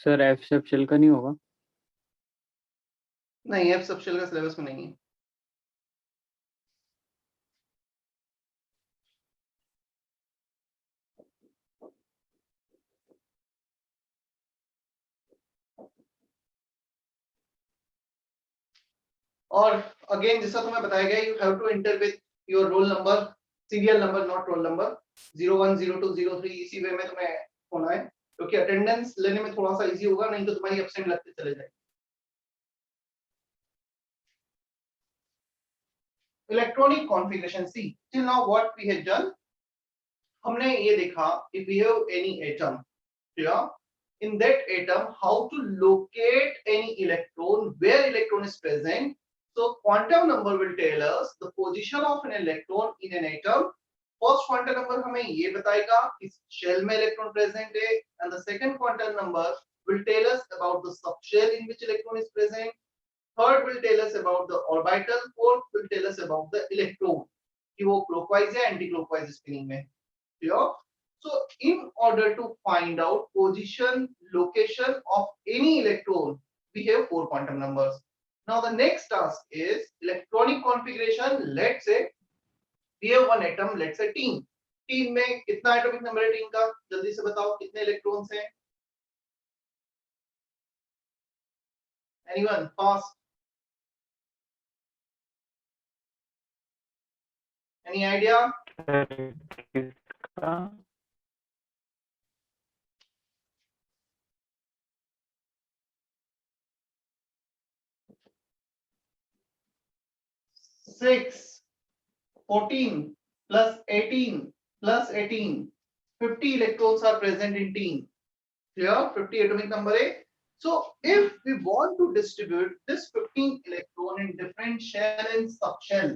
Sir F सब shell का नहीं होगा? नहीं, एफ सब शेल का सिलेबस में नहीं है। और अगेन जैसा तुम्हें बताया गया, you have to enter with your roll number, serial number, not roll number, 01 02 03, इसी वे में तुम्हें होना है, क्योंकि अटेंडेंस लेने में थोड़ा सा इजी होगा, नहीं तो तुम्हारी एब्सेंट लगते चले जाएंगे। Electronic configuration, see till now what we have done, हमने ये देखा if we have any atom, clear, in that atom how to locate any electron, where electron is present. So quantum number will tell us the position of an electron in an atom. First quantum number हमें ये बताएगा कि shell में electron present है, and the second quantum number will tell us about the subshell in which electron is present. Third will tell us about the orbital. Fourth will tell us about the electron कि वो clockwise या anti-clockwise spinning में, clear? So in order to find out position, location of any electron, we have 4 quantum numbers. Now the next task is electronic configuration. Let's say we have one atom, let's say teen. teen में कितना atomic number है teen का? जल्दी से बताओ कितने electrons हैं? Anyone? Fast. Any idea? किसका? 6, 14 plus 18 plus 18, 50 electrons are present in teen. Clear? 50 atomic number है. So if we want to distribute this 15 electron in different shell and subshell,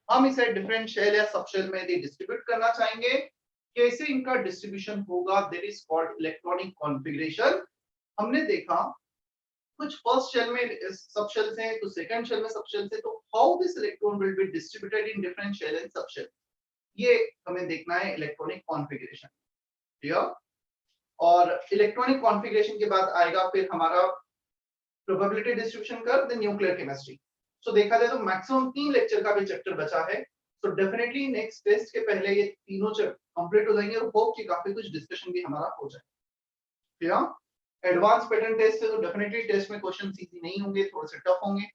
हम इसे different shell या subshell में distribute करना चाहेंगे. कैसे इनका distribution होगा? That is called electronic configuration. हमने देखा कुछ फर्स्ट शेल में सब शेल्स हैं, तो सेकंड शेल में सब शेल्स हैं, तो how this electron will be distributed in different shell and subshell, ये हमें देखना है इलेक्ट्रॉनिक कॉन्फ़िगरेशन, क्लियर? और इलेक्ट्रॉनिक कॉन्फ़िगरेशन के बाद आएगा फिर हमारा probability distribution curve, then nuclear chemistry. So देखा जाए तो मैक्सिमम 3 लेक्चर का भी चैप्टर बचा है, तो डेफिनेटली नेक्स्ट टेस्ट के पहले ये तीनों कंप्लीट हो जाएंगे और होप कि काफी कुछ डिस्कशन भी हमारा हो जाए, क्लियर? एडवांस पैटर्न टेस्ट है तो डेफिनेटली टेस्ट में क्वेश्चन इजी नहीं होंगे, थोड़े से टफ होंगे,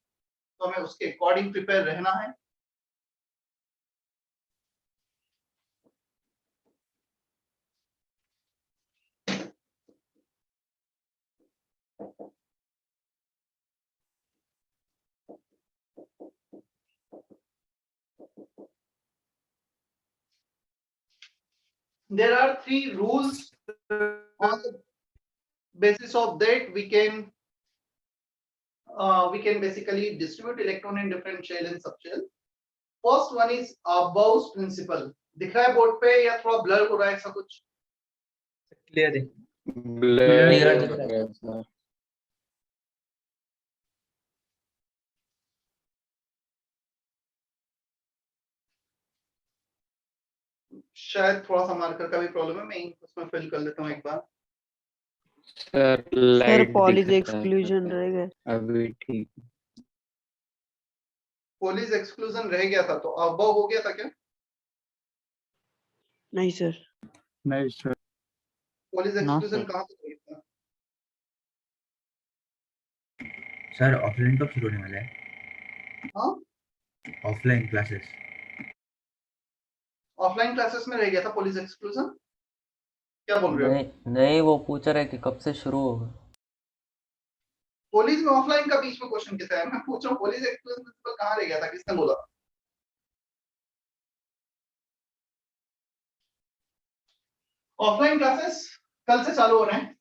तो हमें उसके अकॉर्डिंग प्रिपेयर रहना है. There are 3 rules. On the basis of that we can basically distribute electron in different shell and subshell. First one is Abou's principle. दिख रहा है बोर्ड पे या थोड़ा ब्लर हो रहा है ऐसा कुछ? क्लियर है, ब्लर दिख रहा है. शायद थोड़ा सा मार्कर का भी प्रॉब्लम है, मैं उसमें फिल कर लेता हूँ एक बार. सर लाइट पॉलीज दिख रहा है एक्सक्लूजन रह गए. अभी. ठीक, पॉलीज एक्सक्लूजन रह गया था, तो अबाउ हो गया था क्या? नहीं सर. नहीं सर. पॉलीज ना एक्सक्लूजन सर. कहाँ से गया था? सर ऑफलाइन कब शुरू होने वाला है? हाँ, ऑफलाइन क्लासेस. ऑफलाइन क्लासेस में रह गया था पॉलीज एक्सक्लूजन. क्या बोल रहे हो? नहीं नहीं, वो पूछ रहा है कि कब से शुरू होगा. पॉलीज में ऑफलाइन का बीच में क्वेश्चन कितना है? मैं पूछ रहा हूँ पॉलीज एक्सक्लूजन प्रिंसिपल कहाँ रह गया था, किसने बोला? ऑफलाइन क्लासेस कल से चालू हो रहे हैं.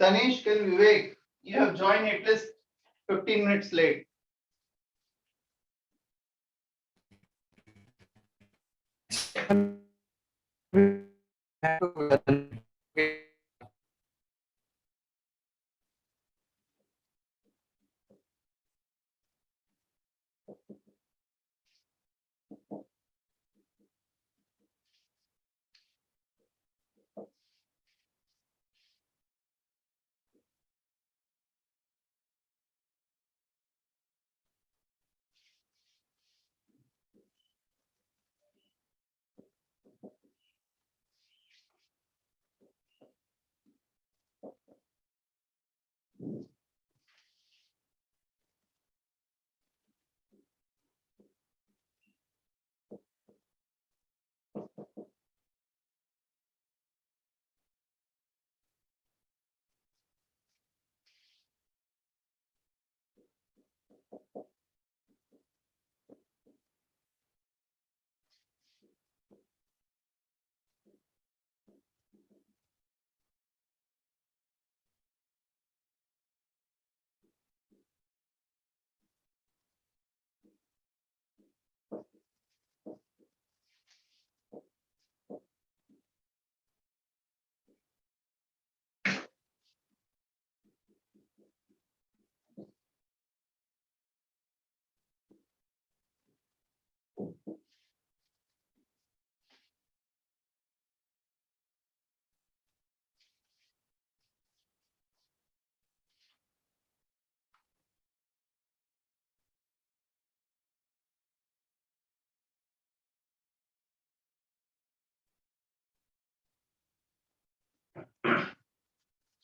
Tanish and Vivek, you have joined at least 15 minutes late.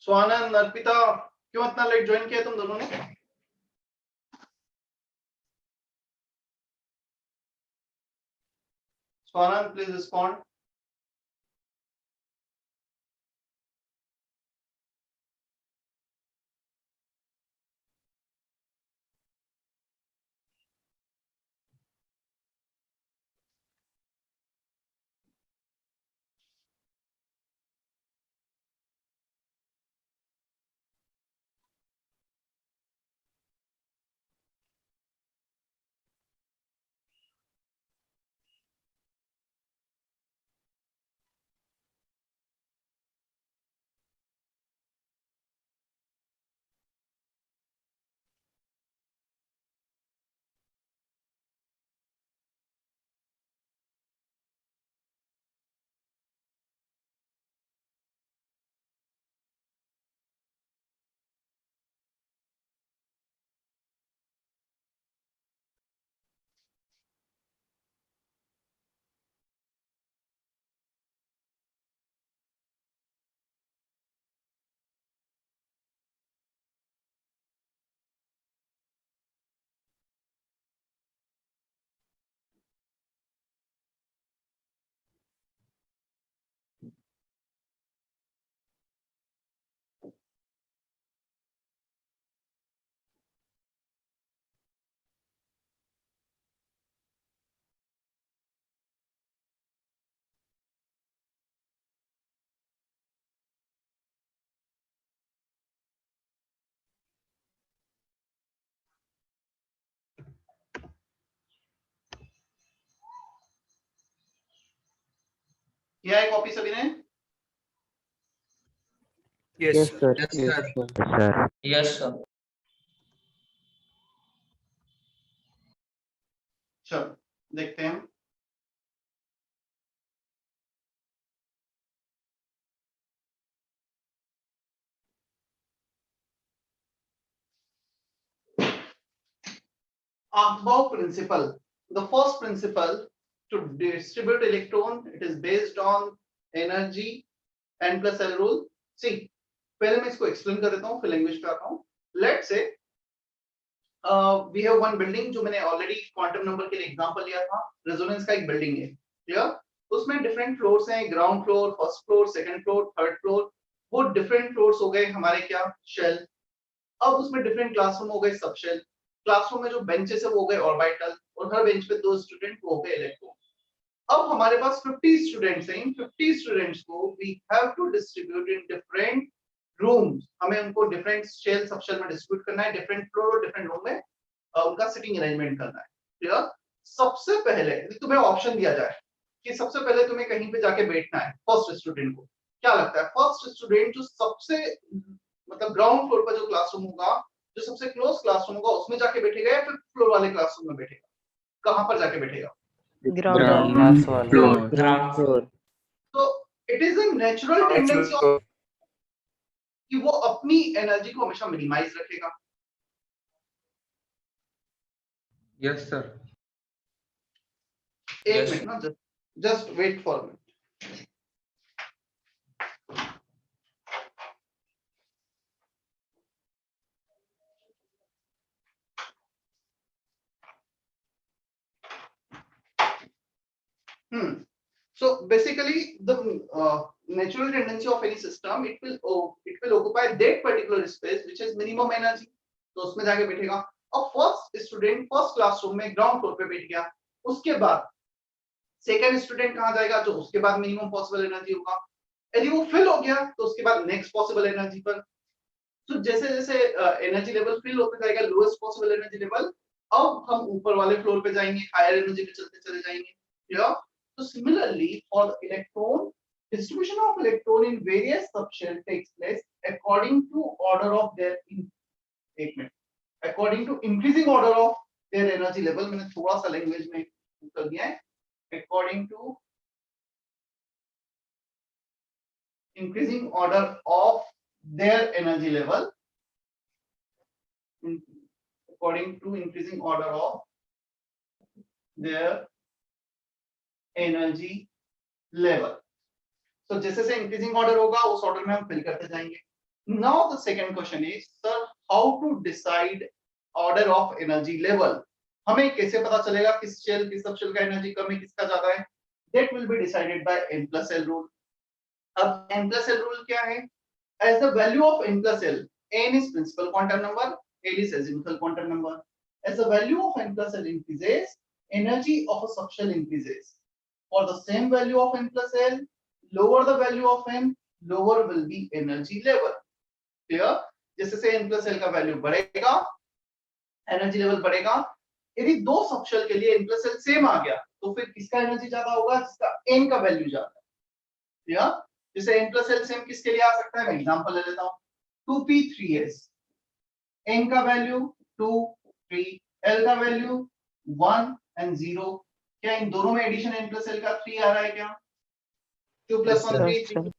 Swanand, Arpita, क्यों इतना लेट ज्वाइन किया तुम दोनों ने? Swanand, please respond. किया है कॉपी सभी ने? Yes, sir. Yes, sir. Sir Yes, sir. चलो देखते हैं. Aufbau principle. The first principle to distribute electron, it is based on energy n plus L rule. See, पहले मैं इसको explain कर देता हूँ, फिर language पे आता हूँ. Let's say we have one building जो मैंने already quantum number के लिए example लिया था. Resonance का एक building है, clear? उसमें different floors हैं, ground floor, first floor, second floor, third floor. वो डिफरेंट फ्लोर्स हो गए हमारे क्या शेल। अब उसमें डिफरेंट क्लासरूम हो गए सब शेल। क्लासरूम में जो बेंचेस है वो हो गए ऑर्बिटल, और हर बेंच पे 2 स्टूडेंट वो हो गए इलेक्ट्रॉन। अब हमारे पास 50 स्टूडेंट्स हैं। इन 50 स्टूडेंट्स को we have to distribute in different rooms. हमें उनको डिफरेंट शेल सब शेल में डिस्ट्रीब्यूट करना है, डिफरेंट फ्लोर और डिफरेंट रूम में उनका सिटिंग अरेंजमेंट करना है। क्लियर? सबसे पहले यदि तुम्हें ऑप्शन दिया जाए कि सबसे पहले तुम्हें कहीं पे जाके बैठना है फर्स्ट स्टूडेंट को, क्या लगता है फर्स्ट स्टूडेंट जो सबसे मतलब ग्राउंड फ्लोर पर जो क्लासरूम होगा, जो सबसे क्लोज क्लासरूम होगा उसमें जाके बैठेगा या फिर फ्लोर वाले क्लासरूम में बैठेगा? कहां पर जाके बैठेगा? Ground क्लास वाले floor. Ground floor. तो it is a natural tendency of कि वो अपनी एनर्जी को हमेशा मिनिमाइज रखेगा। Yes, sir. एक मिनट ना, just wait for minute. So basically, the natural tendency of any system, it will occupy that particular space which has minimum energy. तो उसमें जाके बैठेगा। अब फर्स्ट स्टूडेंट फर्स्ट क्लासरूम में ग्राउंड फ्लोर पे बैठ गया, उसके बाद सेकंड स्टूडेंट कहाँ जाएगा? जो उसके बाद मिनिमम पॉसिबल एनर्जी होगा। यदि वो फिल हो गया तो उसके बाद नेक्स्ट पॉसिबल एनर्जी पर। तो जैसे जैसे एनर्जी लेवल फिल होते जाएगा, लोएस्ट पॉसिबल एनर्जी लेवल, अब हम ऊपर वाले फ्लोर पे जाएंगे, हायर एनर्जी पे चलते चले जाएंगे। Clear? So similarly, for the electron, distribution of electron in various subshell takes place according to order of their according to increasing order of their energy level. मैंने थोड़ा सा लैंग्वेज में कर दिया है, according to increasing order of their energy level, according to increasing order of their energy level. तो जैसे से इंक्रीजिंग ऑर्डर होगा उस ऑर्डर में हम फिल करते जाएंगे। Now the second question is, sir how to decide order of energy level? हमें कैसे पता चलेगा किस शेल किस सब शेल का एनर्जी कम है किसका ज्यादा है? That will be decided by n+l rule. अब n+l रूल क्या है? As the value of n+l, n is principal quantum number, l is azimuthal quantum number. As the value of n+l increases, energy of a subshell increases. For the same value of n+l, lower the value of n, lower will be energy level. Clear? जैसे से n+l का value बढ़ेगा, energy level बढ़ेगा। यदि दो subshell के लिए n+l same आ गया तो फिर किसका एनर्जी ज्यादा होगा? जिसका n का वैल्यू ज्यादा है। क्लियर? जैसे n+l सेम किसके लिए आ सकता है? मैं एग्जांपल ले लेता हूं, 2p3s, n का वैल्यू 2 3, l का वैल्यू 1 and 0। क्या इन दोनों में एडिशन n+l का 3 आ रहा है क्या? 2 + 1 3।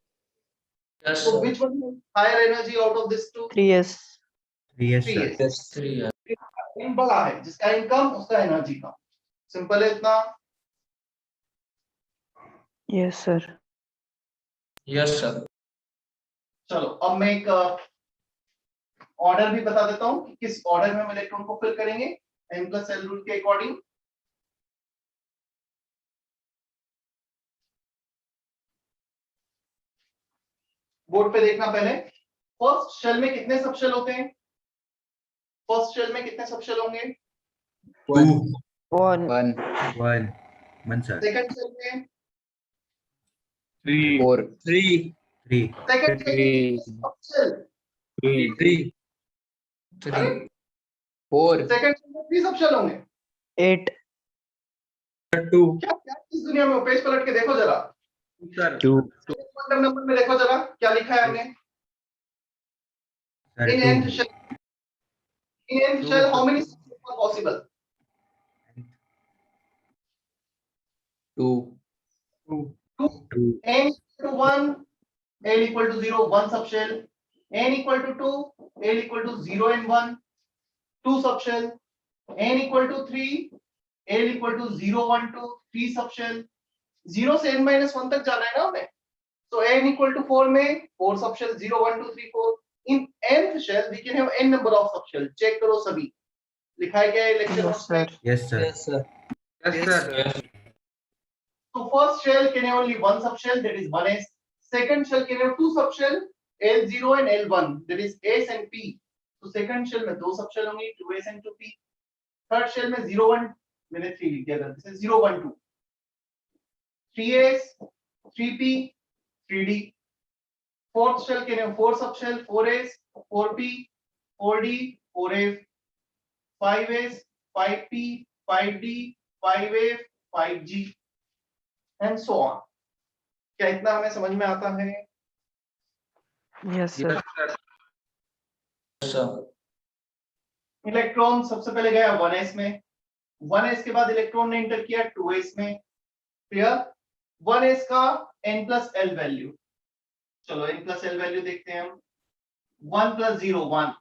Yes, So which one is higher energy out of this two? 3s 3s sir. 3s। yes, 3 इन बड़ा है, जिसका इनकम उसका एनर्जी कम। सिंपल है इतना। yes sir yes sir। चलो अब मैं एक ऑर्डर भी बता देता हूं कि किस ऑर्डर में हम इलेक्ट्रॉन को फिल करेंगे n+l रूल के अकॉर्डिंग। बोर्ड पे देखना पहले। फर्स्ट शेल में कितने सबशेल होते हैं? फर्स्ट शेल में कितने सबशेल होंगे? 2 1 1 sir. सेकंड शेल में? 3, 4 3 3 सेकंड शेल में सबशेल? 3 3 4 सेकंड शेल में 3 सबशेल होंगे। 8 2 क्या क्या इस दुनिया में? पेज पलट के देखो जरा, sir 2, क्वांटम नंबर में देखो जरा क्या लिखा है हमने। sir. In nth shell, how many subshells are possible? 2 2. N equal to 1, L equal to 0, 1 subshell. N equal to 2, L equal to 0 and 1, 2 subshell. N equal to 3, L equal to 0, 1, 2, 3 subshell. 0 से n-1 तक जाना है ना हमें। So n equal to 4 में 4 subshell, 0, 1, 2, 3, 4. In nth shell we can have n number of subshell. Check करो सभी। लिखा है क्या ये लेक्चर yes नोट्स में? sir Yes sir. yes sir yes, sir. So first shell can have only one subshell, that is 1s. Second shell can have 2 subshell, L0 and L1, that is S and P. तो second shell में दो सब shell होंगी, 2s and 2p. Third shell में 0 1 मैंने 3 लिख दिया था, this is 0 1 2. 3s 3p 3d. Fourth shell के लिए 4 सब shell, 4s 4p 4d 4f, 5s 5p 5d 5f 5g and so on. क्या इतना हमें समझ में आता है? Yes, sir. Yes, sir. Electron सबसे पहले गया 1s में, 1s के बाद इलेक्ट्रॉन ने एंटर किया 2s में. क्लियर? 1s का n plus l वैल्यू, चलो n plus l वैल्यू देखते हैं हम. 1 plus 0 1,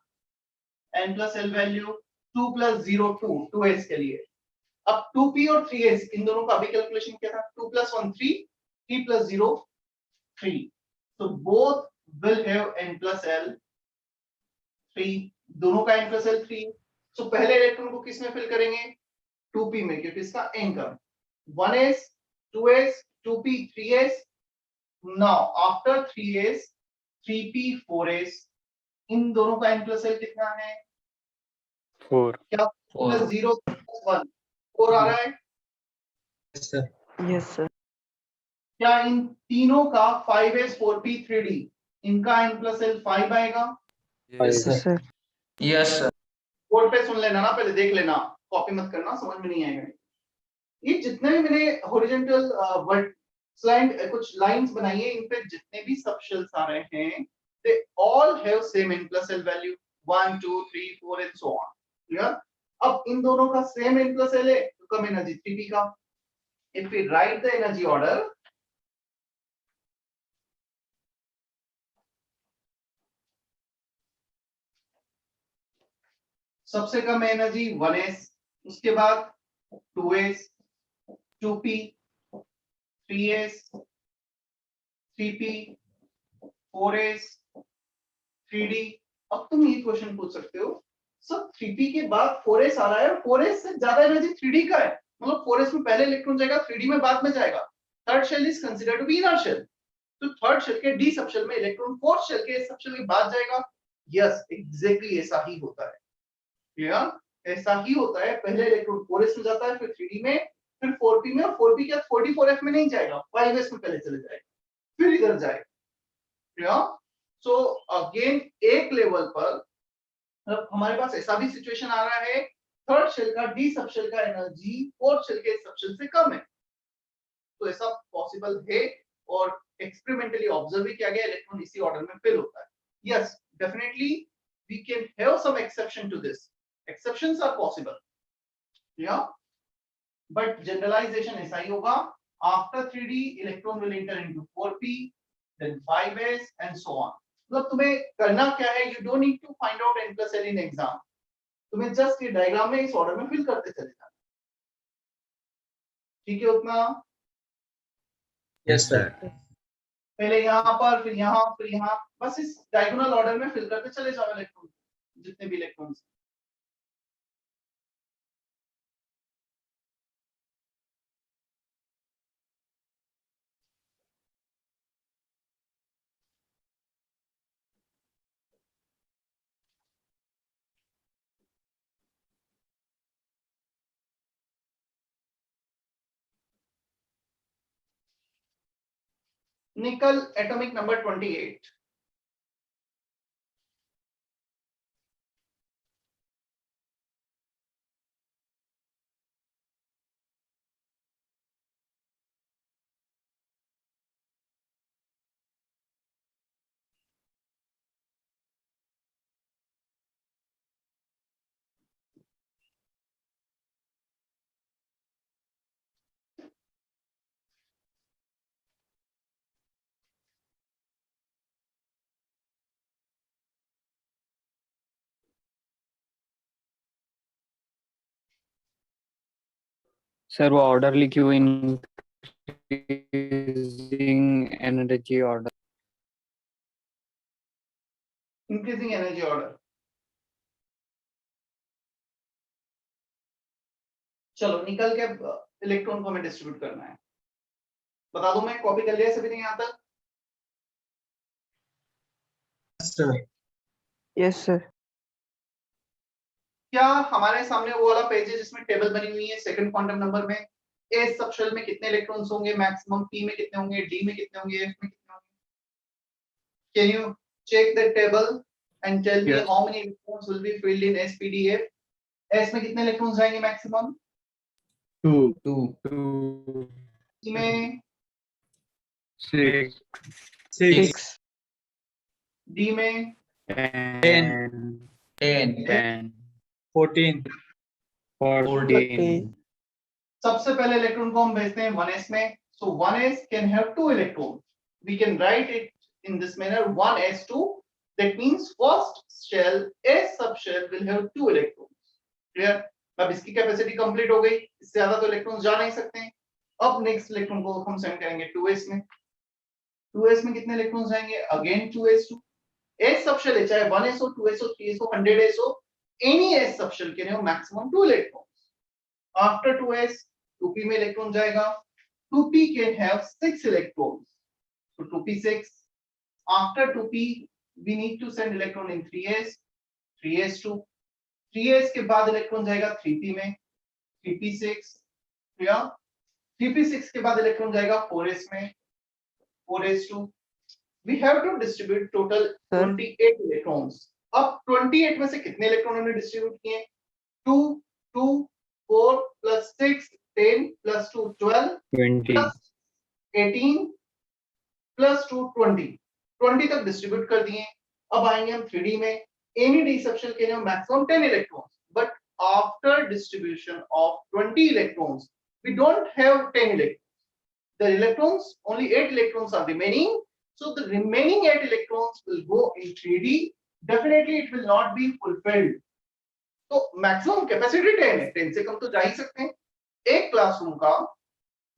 n plus l value 2 plus 0 2, 2s के लिए. अब 2p और 3s इन दोनों का अभी कैलकुलेशन किया था. 2 plus 1 3, 3 plus 0 3. So both will have n plus l 3, दोनों का n plus l 3. So पहले इलेक्ट्रॉन को किस में फिल करेंगे? 2p में, क्योंकि इसका n कम. 1s 2s 2p 3s. Now after 3s 3p 4s, इन दोनों का n plus l कितना है? 4. क्या 4. plus 0 plus 1 4 आ रहा है? Yes, sir. Yes, sir. क्या इन तीनों का 5s 4p 3d इनका n plus l 5 आएगा? Yes, Yes, sir. sir. Yes, sir. Board पे सुन लेना ना, पहले देख लेना, कॉपी मत करना, समझ में नहीं आएगा. ये जितने भी मैंने हॉरिजॉन्टल वर्ड स्लाइड कुछ लाइंस बनाई है, इन पे जितने भी सब शेल्स आ रहे हैं, they all have same n plus l value 1 2 3 4 and so on. Clear? अब इन दोनों का सेम n plus l है, तो कम एनर्जी 3p का. If we write the energy order, सबसे कम एनर्जी 1s, उसके बाद 2s 2p 3s 3p 4s 3d. अब तुम ये क्वेश्चन पूछ सकते हो, सर 3p के बाद 4s आ रहा है और 4s से ज्यादा एनर्जी 3d का है, मतलब 4s में पहले इलेक्ट्रॉन जाएगा, 3d में बाद में जाएगा. Third shell is considered to be inner shell. तो थर्ड शेल के डी सब शेल में इलेक्ट्रॉन फोर्थ शेल के सब शेल के बाद जाएगा. यस, एग्जैक्टली ऐसा ही होता है. क्लियर? ऐसा ही होता है. पहले इलेक्ट्रॉन 4s में जाता है, फिर 3d में, फिर 4p में, और 4p के बाद 44f में नहीं जाएगा, 5s में पहले चले जाएगा, फिर इधर जाएगा. क्लियर? सो अगेन एक लेवल पर मतलब हमारे पास ऐसा भी सिचुएशन आ रहा है, थर्ड शेल का डी सब शेल का एनर्जी फोर्थ शेल के सब शेल से कम है. तो ऐसा पॉसिबल है और एक्सपेरिमेंटली ऑब्जर्व भी किया गया, इलेक्ट्रॉन इसी ऑर्डर में फिल होता है. Yes, definitely we can have some exception to this. Exceptions are possible, yeah, but generalization ऐसा ही होगा. After 3d electron will enter into 4p, then 5s and so on. मतलब तुम्हें करना क्या है, you don't need to find out n plus l in exam. तुम्हें just ये diagram में इस ऑर्डर में फिल करते चले जाना. ठीक है उतना? Yes, sir. पहले यहाँ पर, फिर यहाँ, फिर यहाँ, बस इस डायगोनल ऑर्डर में फिल करते चले जाओ इलेक्ट्रॉन, जितने भी electrons. Nickel atomic number 28. Sir, वो order लिखी हुई increasing energy order. Increasing energy order. चलो निकल के इलेक्ट्रॉन को हमें डिस्ट्रीब्यूट करना है. बता दूं मैं, कॉपी कर लिया सभी ने यहाँ तक? sir. Yes, sir. क्या हमारे सामने वो वाला पेज है जिसमें टेबल बनी हुई है सेकंड क्वांटम नंबर में एस सबशेल में कितने इलेक्ट्रॉन्स होंगे मैक्सिमम, पी में कितने होंगे, डी में कितने होंगे, एफ में कितने होंगे? Can you check the table and tell me Yes. How many electrons will be filled in S P D F? S में कितने इलेक्ट्रॉन्स जाएंगे मैक्सिमम, 2, 2, पी में 6, 6, 6, डी में 10, 10, 14, 14. सबसे पहले इलेक्ट्रॉन को हम भेजते हैं 1s में. So 1s can have two electrons. We can write it in this manner 1s2. That means first shell S subshell will have two electrons. Clear? अब इसकी कैपेसिटी कंप्लीट हो गई, इससे ज्यादा तो इलेक्ट्रॉन्स जा नहीं सकते हैं. अब नेक्स्ट इलेक्ट्रॉन को हम सेंड करेंगे 2s में. 2s में कितने इलेक्ट्रॉन्स जाएंगे? Again 2s2. S subshell है चाहे 1s हो, 2s हो, 3s हो, 100s हो, any S subshell can have maximum 2 electrons. After 2s 2p में इलेक्ट्रॉन जाएगा. 2p can have 6 electrons. So 2p6. After 2p we need to send electron in 3s, 3s2. 3s के बाद electron जाएगा 3p में, 3p6. या 3p6 के बाद electron जाएगा 4s में, 4s2. We have to distribute total Sir. 28 electrons. अब 28 में से कितने इलेक्ट्रॉन हमने डिस्ट्रीब्यूट किए? 2, 2, 4 plus 6, 10 plus 2, 12 20. plus 18 plus 2, 20. 20 तक डिस्ट्रीब्यूट कर दिए. अब आएंगे हम 3D में. Any D subshell can have maximum 10 electrons. But after distribution of 20 electrons, we don't have 10 electrons. The electrons, only 8 electrons are remaining. So the remaining 8 electrons will go in 3D. Definitely it will not be fulfilled. तो maximum capacity 10 है, 10 से कम तो जा ही सकते हैं. एक classroom का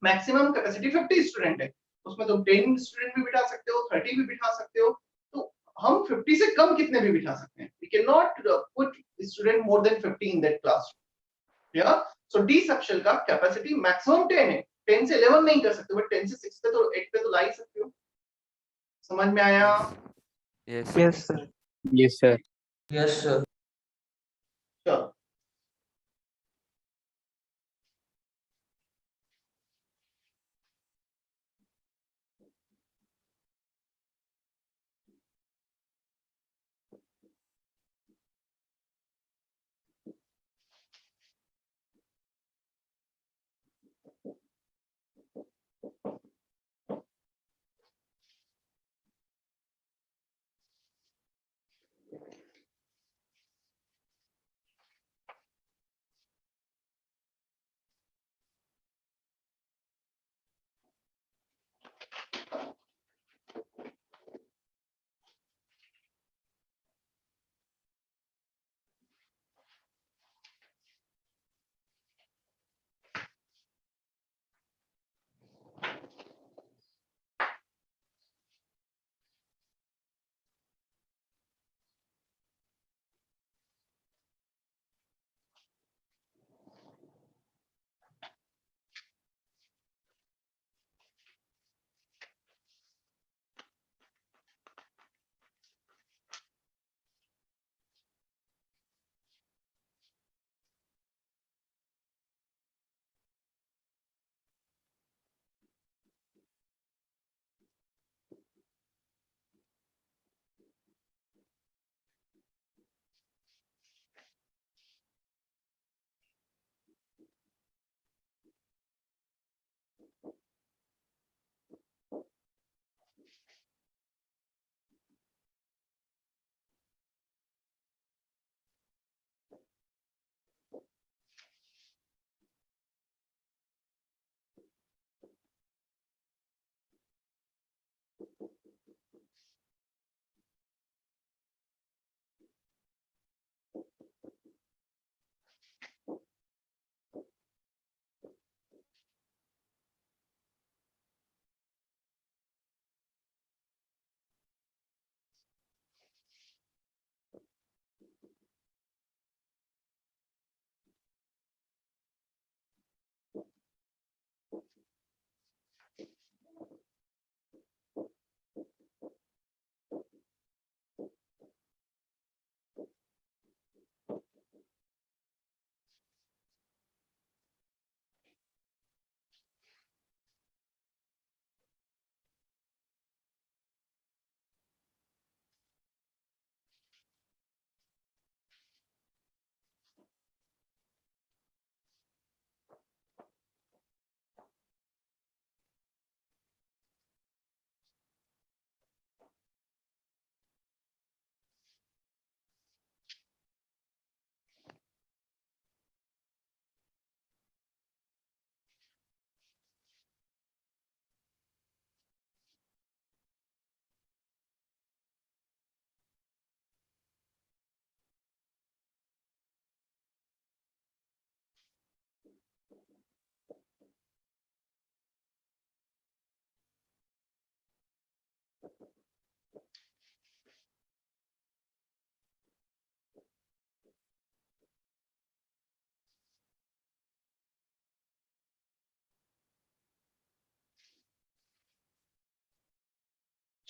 maximum capacity 50 student है, उसमें तुम 10 स्टूडेंट भी बिठा सकते हो, 30 भी बिठा सकते हो. तो हम 50 से कम कितने भी बिठा सकते हैं. We can not put student more than 50 in that class. या सो डी सबशेल का कैपेसिटी मैक्सिमम 10 है. 10 से 11 नहीं कर सकते, बट 10 से 6 पे तो 8 पे तो ला ही सकते हो. समझ में आया? Yes. Yes, sir. Yes, sir. yes, sir. चलो.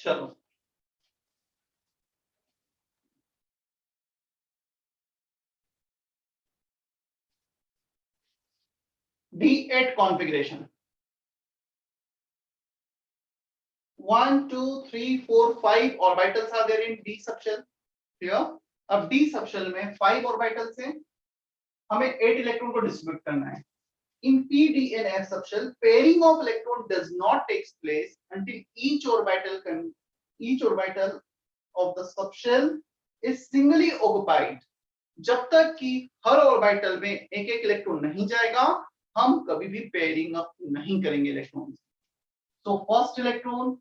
चलो D8 configuration. 1, 2, 3, 4, 5 orbitals are there in D subshell. Clear? अब D subshell में 5 orbitals हैं, हमें 8 इलेक्ट्रॉन को डिस्ट्रीब्यूट करना है. In P, D and F subshell, pairing of electron does not takes place until each orbital of the subshell is singly occupied. जब तक कि हर ऑर्बिटल में एक एक इलेक्ट्रॉन नहीं जाएगा, हम कभी भी पेयरिंग अप नहीं करेंगे electron. So first electron,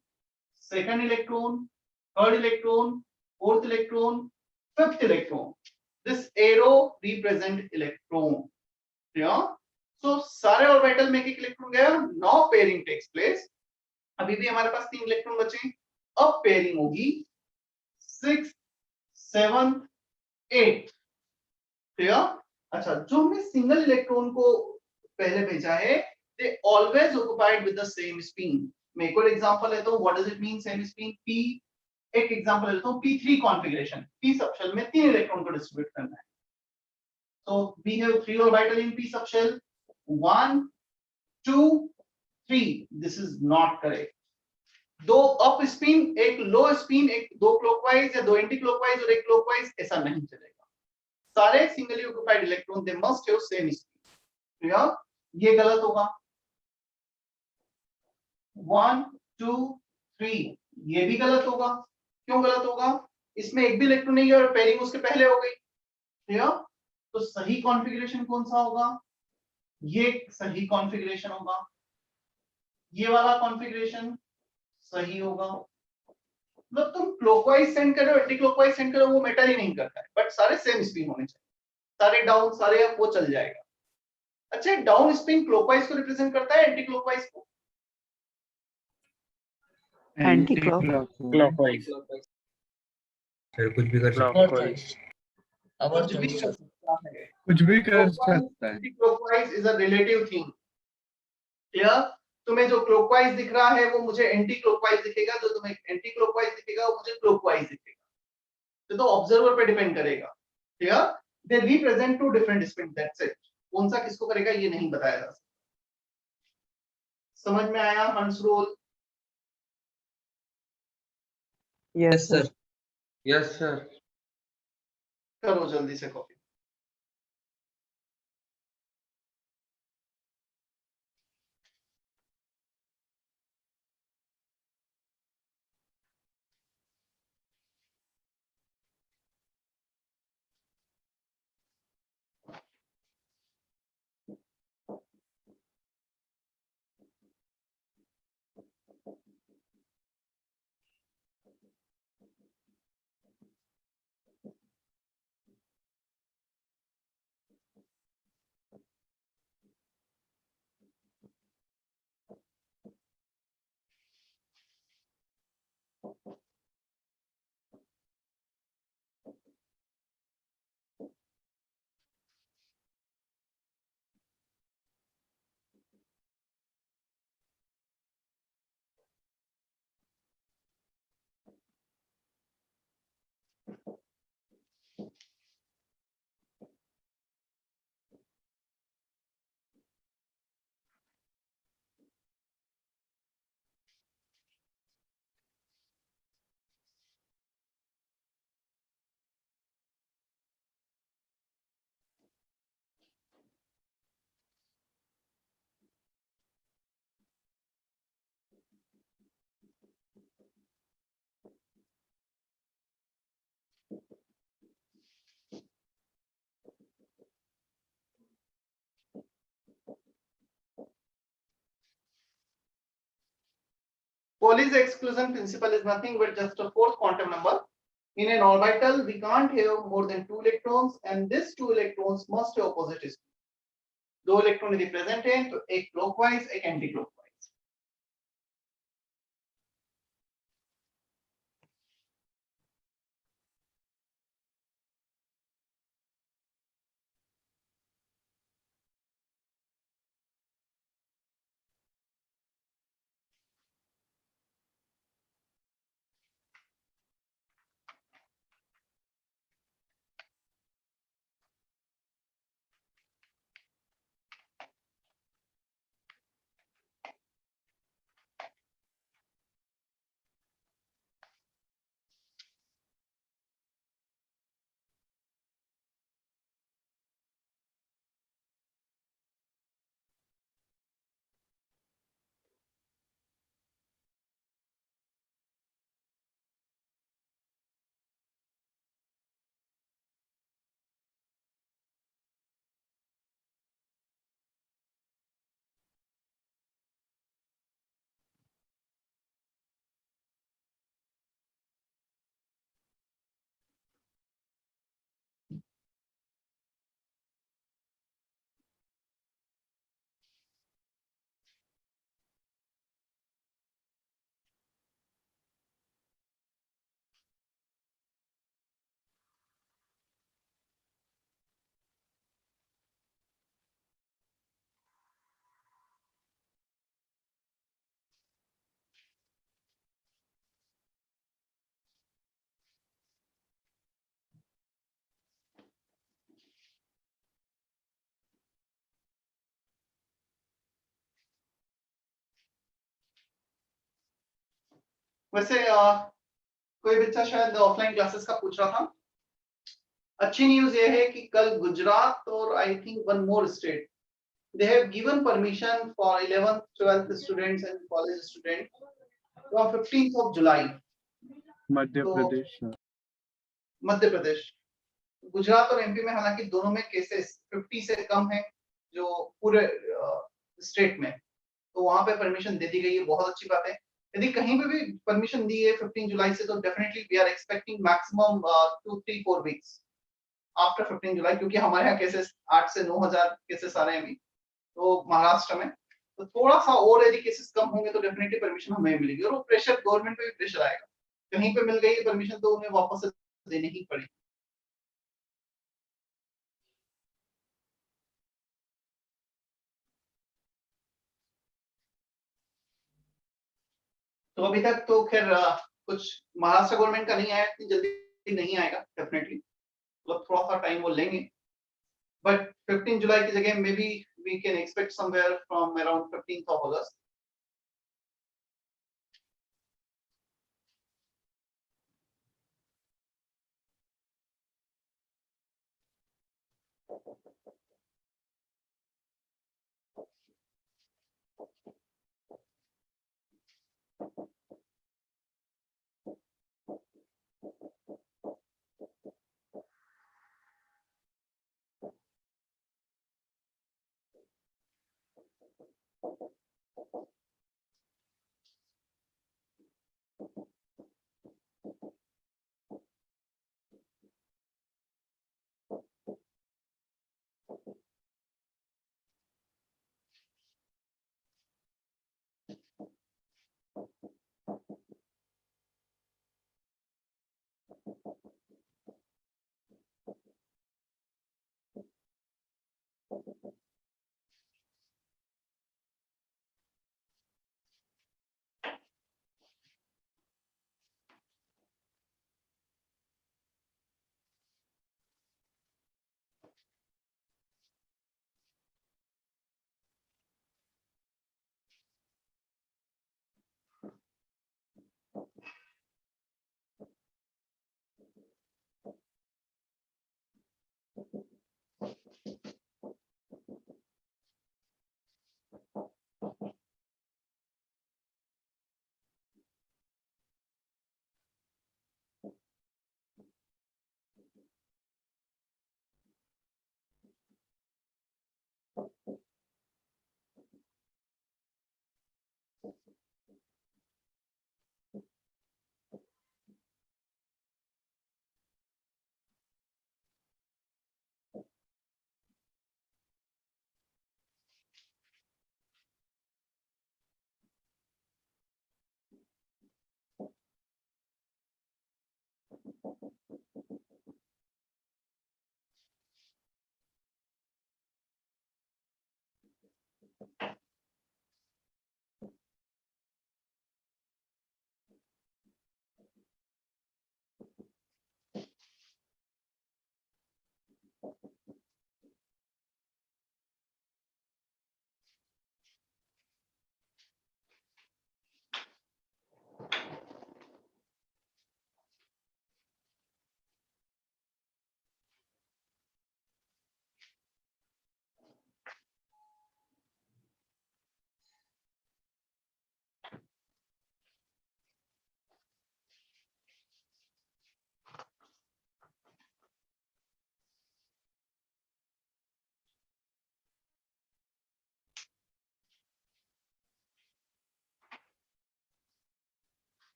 second electron, third electron, fourth electron, fifth electron. This arrow represent electron. Yeah. So सारे ऑर्बिटल में एक इलेक्ट्रॉन गया. Now pairing takes place. अभी भी हमारे पास 3 इलेक्ट्रॉन बचे. अब पेयरिंग होगी 6, 7, 8. क्लियर? अच्छा, जो हमने सिंगल इलेक्ट्रॉन को पहले भेजा है, they always occupied with the same spin. मैं एक और एग्जांपल लेता हूं. What does it mean same spin? P. एक एग्जांपल लेता हूं P3 कॉन्फ़िगरेशन. P सबशेल में 3 इलेक्ट्रॉन को डिस्ट्रीब्यूट करना है. So we have 3 orbital in P subshell. 1, 2, 3. This is not correct. दो अप स्पिन, एक लो स्पिन, एक दो क्लॉकवाइज या दो एंटी क्लॉकवाइज और एक क्लॉकवाइज, ऐसा नहीं चलेगा. सारे singly occupied electron they must have same spin. Clear? ये गलत होगा. 1, 2, 3 ये भी गलत होगा. क्यों गलत होगा? इसमें एक भी इलेक्ट्रॉन नहीं है और पेयरिंग उसके पहले हो गई. क्लियर? तो सही कॉन्फ़िगरेशन कौन सा होगा? ये सही कॉन्फ़िगरेशन होगा. ये वाला कॉन्फ़िगरेशन सही होगा. मतलब तुम क्लॉकवाइज सेंड करो, एंटी क्लॉकवाइज सेंड करो, वो मैटर ही नहीं करता है. बट सारे सेम स्पिन होने चाहिए. सारे डाउन, सारे अप, वो चल जाएगा. अच्छा, डाउन स्पिन क्लॉकवाइज को रिप्रेजेंट करता है, एंटी क्लॉकवाइज को Anti-clockwise. सर कुछ भी कर सकते Clockwise. कुछ भी कर सकता है. कुछ भी कर सकता है. Anti clockwise is a relative thing. Clear? तुम्हें जो क्लॉकवाइज दिख रहा है वो मुझे एंटी क्लॉकवाइज दिखेगा, जो तुम्हें एंटी क्लॉकवाइज दिखेगा वो मुझे क्लॉकवाइज दिखेगा. तो ऑब्जर्वर पे डिपेंड करेगा. Clear? They represent two different spin. That's it. कौन सा किसको करेगा ये नहीं बताया जा सकता. समझ में आया हंस rule? Yes, sir. Yes, sir. करो जल्दी से copy. Pauli's exclusion principle is nothing but just a fourth quantum number. In an orbital, we can't have more than 2 electrons, and these 2 electrons must have opposite spin. 2 electron represent हैं, तो एक clockwise, एक anti clockwise. वैसे कोई बच्चा शायद offline classes का पूछ रहा था। अच्छी न्यूज़ ये है कि कल गुजरात और I think one more state they have given permission for 11th 12th students and college students from 15th of July मध्य तो प्रदेश मध्य प्रदेश गुजरात और एमपी में हालांकि दोनों में केसेस 50 से कम है जो पूरे स्टेट में, तो वहां पे परमिशन दे दी गई है, बहुत अच्छी बात है। यदि कहीं पे भी परमिशन दी है 15 जुलाई से तो definitely we are expecting maximum 2-3-4 weeks after 15 जुलाई, क्योंकि हमारे यहाँ केसेस 8 से 9,000 केसेस आ रहे हैं अभी तो महाराष्ट्र में, तो थोड़ा सा और यदि केसेस कम होंगे तो डेफिनेटली परमिशन हमें मिलेगी और वो प्रेशर गवर्नमेंट पे भी प्रेशर आएगा। कहीं पे मिल गई परमिशन तो उन्हें वापस से देनी ही पड़ेगी। तो अभी तक तो खैर कुछ महाराष्ट्र गवर्नमेंट का नहीं आया, इतनी जल्दी नहीं आएगा डेफिनेटली, मतलब थोड़ा सा टाइम वो लेंगे, बट 15 जुलाई की जगह maybe we can expect somewhere from around 15th of August।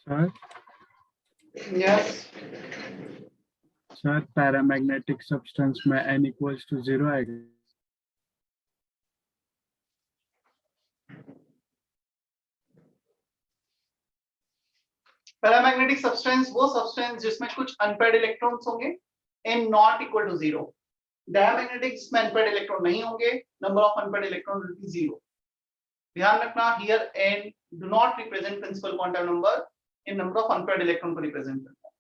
Sir, yes sir, paramagnetic substance में n equals to 0 आएगा. पैरामैग्नेटिक सब्सटेंस वो सब्सटेंस जिसमें कुछ अनपेयर्ड इलेक्ट्रॉन्स होंगे n not equal to 0. Diamagnetic जिसमें अनपेयर्ड इलेक्ट्रॉन नहीं होंगे, number of unpaired electron will be 0. ध्यान रखना, here n do not represent principal quantum number, इन नंबर ऑफ अनपेयर्ड इलेक्ट्रॉन को रिप्रेजेंट करता है.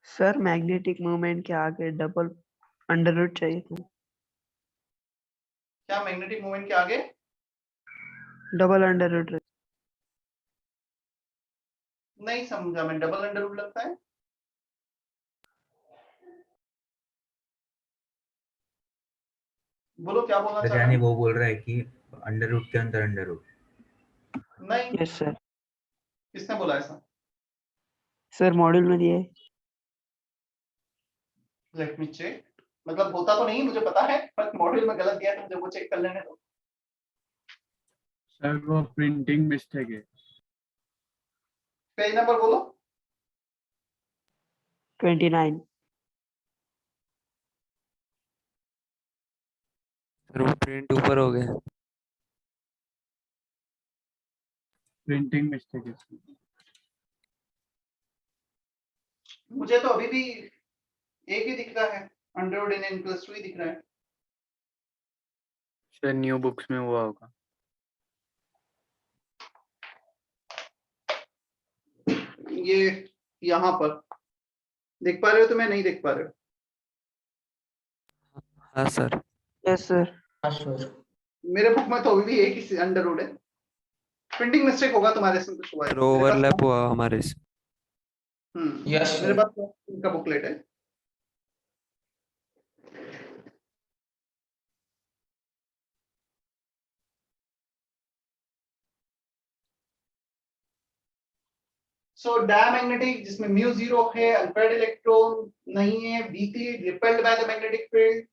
सर मैग्नेटिक मोमेंट के आगे डबल अंडर रूट चाहिए था. क्या मैग्नेटिक मोमेंट के आगे डबल अंडर रूट. नहीं समझा मैं, डबल अंडर रूट लगता है. बोलो क्या बोलना चाह रहे यानी हो? वो बोल रहा है कि अंडर रूट के अंदर अंडर रूट. नहीं, यस सर. किसने बोला ऐसा? सर मॉड्यूल में दिया है. Let me check. मतलब होता तो नहीं मुझे पता है, पर मॉड्यूल में गलत दिया था, मुझे वो चेक कर लेने दो. Sir, वो printing mistake है. पेज नंबर बोलो. 29. सर वो प्रिंट ऊपर हो गया. Printing mistake है. मुझे तो अभी भी एक ही दिख रहा है, अंडर रूट n प्लस 2 ही दिख रहा है. सर न्यू बुक्स में हुआ होगा. ये यहाँ पर देख पा रहे हो, तो मैं नहीं देख पा रहे हो. हाँ सर. Yes sir. हाँ सर. मेरे बुक में तो अभी भी एक ही अंडर रूट है. प्रिंटिंग मिस्टेक होगा तुम्हारे इसमें, कुछ हुआ है. सर ओवरलैप हुआ हमारे से. Yes, मेरे sir. पास इनका बुकलेट है. सो डायमैग्नेटिक जिसमें म्यू 0 है, अनपेयर्ड इलेक्ट्रॉन नहीं है, weakly repelled by the magnetic field,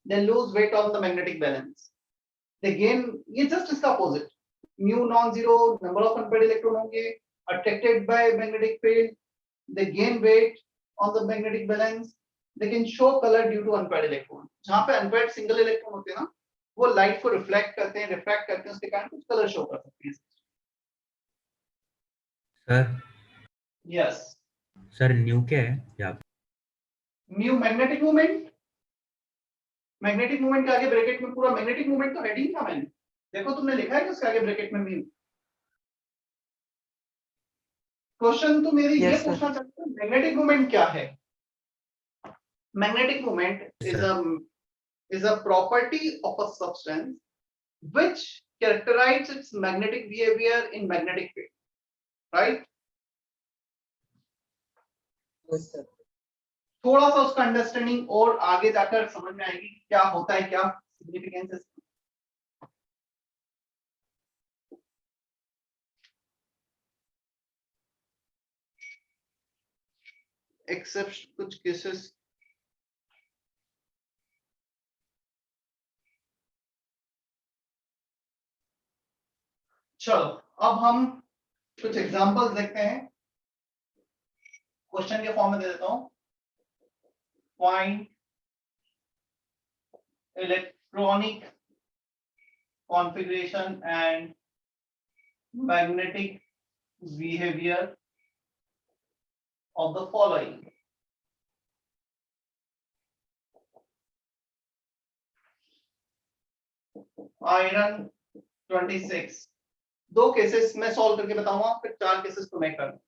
they lose weight on the magnetic balance, they gain. ये जस्ट इसका opposite. Mu non zero, number of unpaired electron होंगे, attracted by magnetic field, they gain weight on the magnetic balance, they can show colour due to unpaired electron. जहां पे unpaired single electron होते हैं ना, वो light को reflect करते हैं, रिफ्रैक्ट करते हैं, उसके कारण कुछ कलर शो कर सकते हैं. Sir yes. सर न्यू क्या है यहाँ पे? Mu magnetic moment. Magnetic moment के आगे ब्रैकेट में पूरा मैग्नेटिक मोमेंट तो हेडिंग था मैंने. देखो तुमने लिखा है कि उसके आगे ब्रैकेट में म्यू. क्वेश्चन तो मेरी ये Yes, sir. पूछना चाहता हूं, मैग्नेटिक मोमेंट क्या है? Magnetic moment is a property of a substance which characterizes its magnetic behavior in magnetic field, right? Yes, sir. थोड़ा सा उसका अंडरस्टैंडिंग और आगे जाकर समझ में आएगी कि क्या होता है, क्या सिग्निफिकेंस है. एक्सेप्ट कुछ केसेस. चलो अब हम कुछ एग्जांपल्स देखते हैं. क्वेश्चन के फॉर्म में दे देता हूं. Find electronic configuration and magnetic behaviour of the following. Iron 26. दो केसेस मैं सॉल्व करके बताऊंगा, फिर चार केसेस तो मैं करूंगा.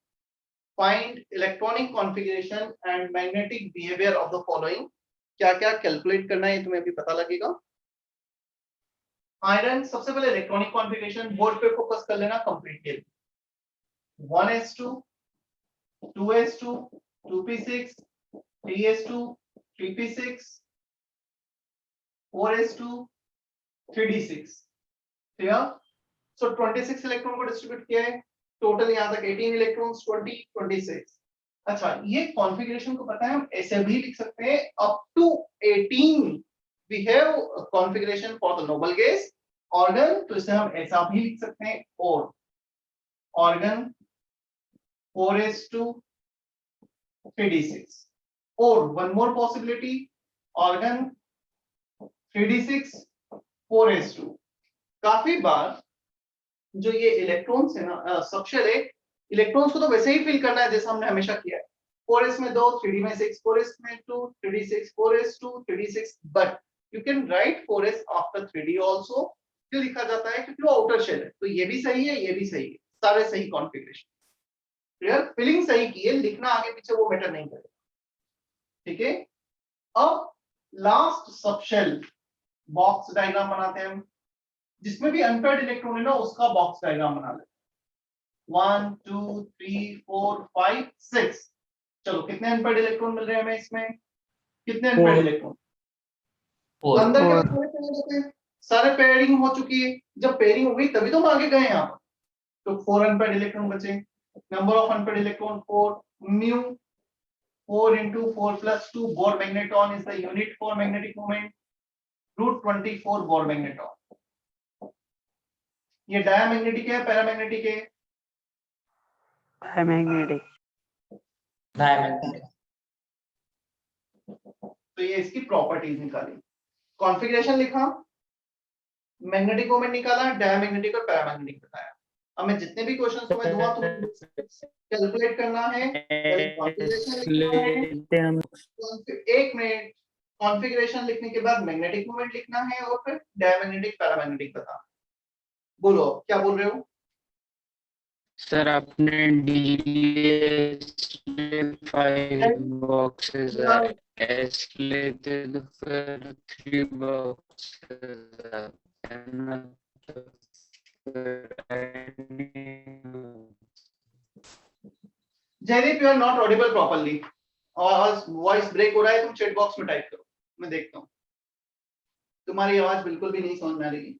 Find electronic configuration and magnetic behaviour of the following. क्या क्या कैलकुलेट करना है तुम्हें अभी पता लगेगा. आयरन, सबसे पहले इलेक्ट्रॉनिक कॉन्फ़िगरेशन बोर्ड पे फोकस कर लेना completely. 1s2 2s2 2p6 3s2 3p6 4s2 3d6. Clear. So 26 electron को डिस्ट्रीब्यूट किया है. टोटल यहां तक 18 इलेक्ट्रॉन्स 20 26. अच्छा, ये कॉन्फ़िगरेशन को पता है, हम ऐसे भी लिख सकते हैं up to 18 we have configuration for the noble gas argon, तो इसे हम ऐसा भी लिख सकते हैं, और ऑर्गन 4s2 3d6, और one more possibility, organ 3d6 4s2। काफी बार जो ये इलेक्ट्रॉन्स है ना, सबशेल है, इलेक्ट्रॉन्स को तो वैसे ही फिल करना है जैसा हमने हमेशा किया है, 4s में 2, 3d में 6, 4s में 2, 3d6, 4s2 3d6, but you can write 4s after 3d also. क्यों लिखा जाता है? क्योंकि वो आउटर शेल है, तो ये भी सही है, ये भी सही है, सारे सही कॉन्फ़िगरेशन। क्लियर? फिलिंग सही की है, लिखना आगे पीछे वो मैटर नहीं करेगा। ठीक है, अब लास्ट सबशेल बॉक्स डायग्राम बनाते हैं हम, जिसमें भी अनपेयर्ड इलेक्ट्रॉन है ना, उसका बॉक्स डायग्राम बना लेते हैं। 1 2 3 4 5 6। चलो, कितने अनपेयर्ड इलेक्ट्रॉन मिल रहे हैं हमें इसमें? कितने अनपेयर्ड इलेक्ट्रॉन? अंदर के Four. सारे पेयर होते हैं, सारे पेयरिंग हो चुकी है। जब पेयरिंग हो गई तभी तो हम आगे गए यहाँ पर। तो 4 अनपेयर्ड इलेक्ट्रॉन बचे। Number of unpaired electron 4, mu 4 into 4 plus 2 Bohr magneton is the unit for magnetic moment, √24 Bohr magneton। ये डायमैग्नेटिक है, पैरामैग्नेटिक है? Diamagnetic. तो ये इसकी प्रॉपर्टीज निकाली, कॉन्फ़िगरेशन लिखा, मैग्नेटिक मोमेंट निकाला, डायमैग्नेटिक और पैरामैग्नेटिक बताया। अब मैं जितने भी क्वेश्चंस तुम्हें दूंगा तुम्हें कैलकुलेट करना है, कॉन्फ़िगरेशन लिखना है, 1 मिनट। कॉन्फ़िगरेशन लिखने के बाद मैग्नेटिक मोमेंट लिखना है और फिर डायमैग्नेटिक पैरामैग्नेटिक बताना। बोलो क्या बोल रहे हो? सर आपने डी 5 बॉक्सेस एस लेते तो फिर 3 boxes Jaideep, you are not audible properly, आवाज वॉइस ब्रेक हो रहा है, तुम चैट बॉक्स में टाइप करो, मैं देखता हूँ। तुम्हारी आवाज बिल्कुल भी नहीं समझ में आ रही।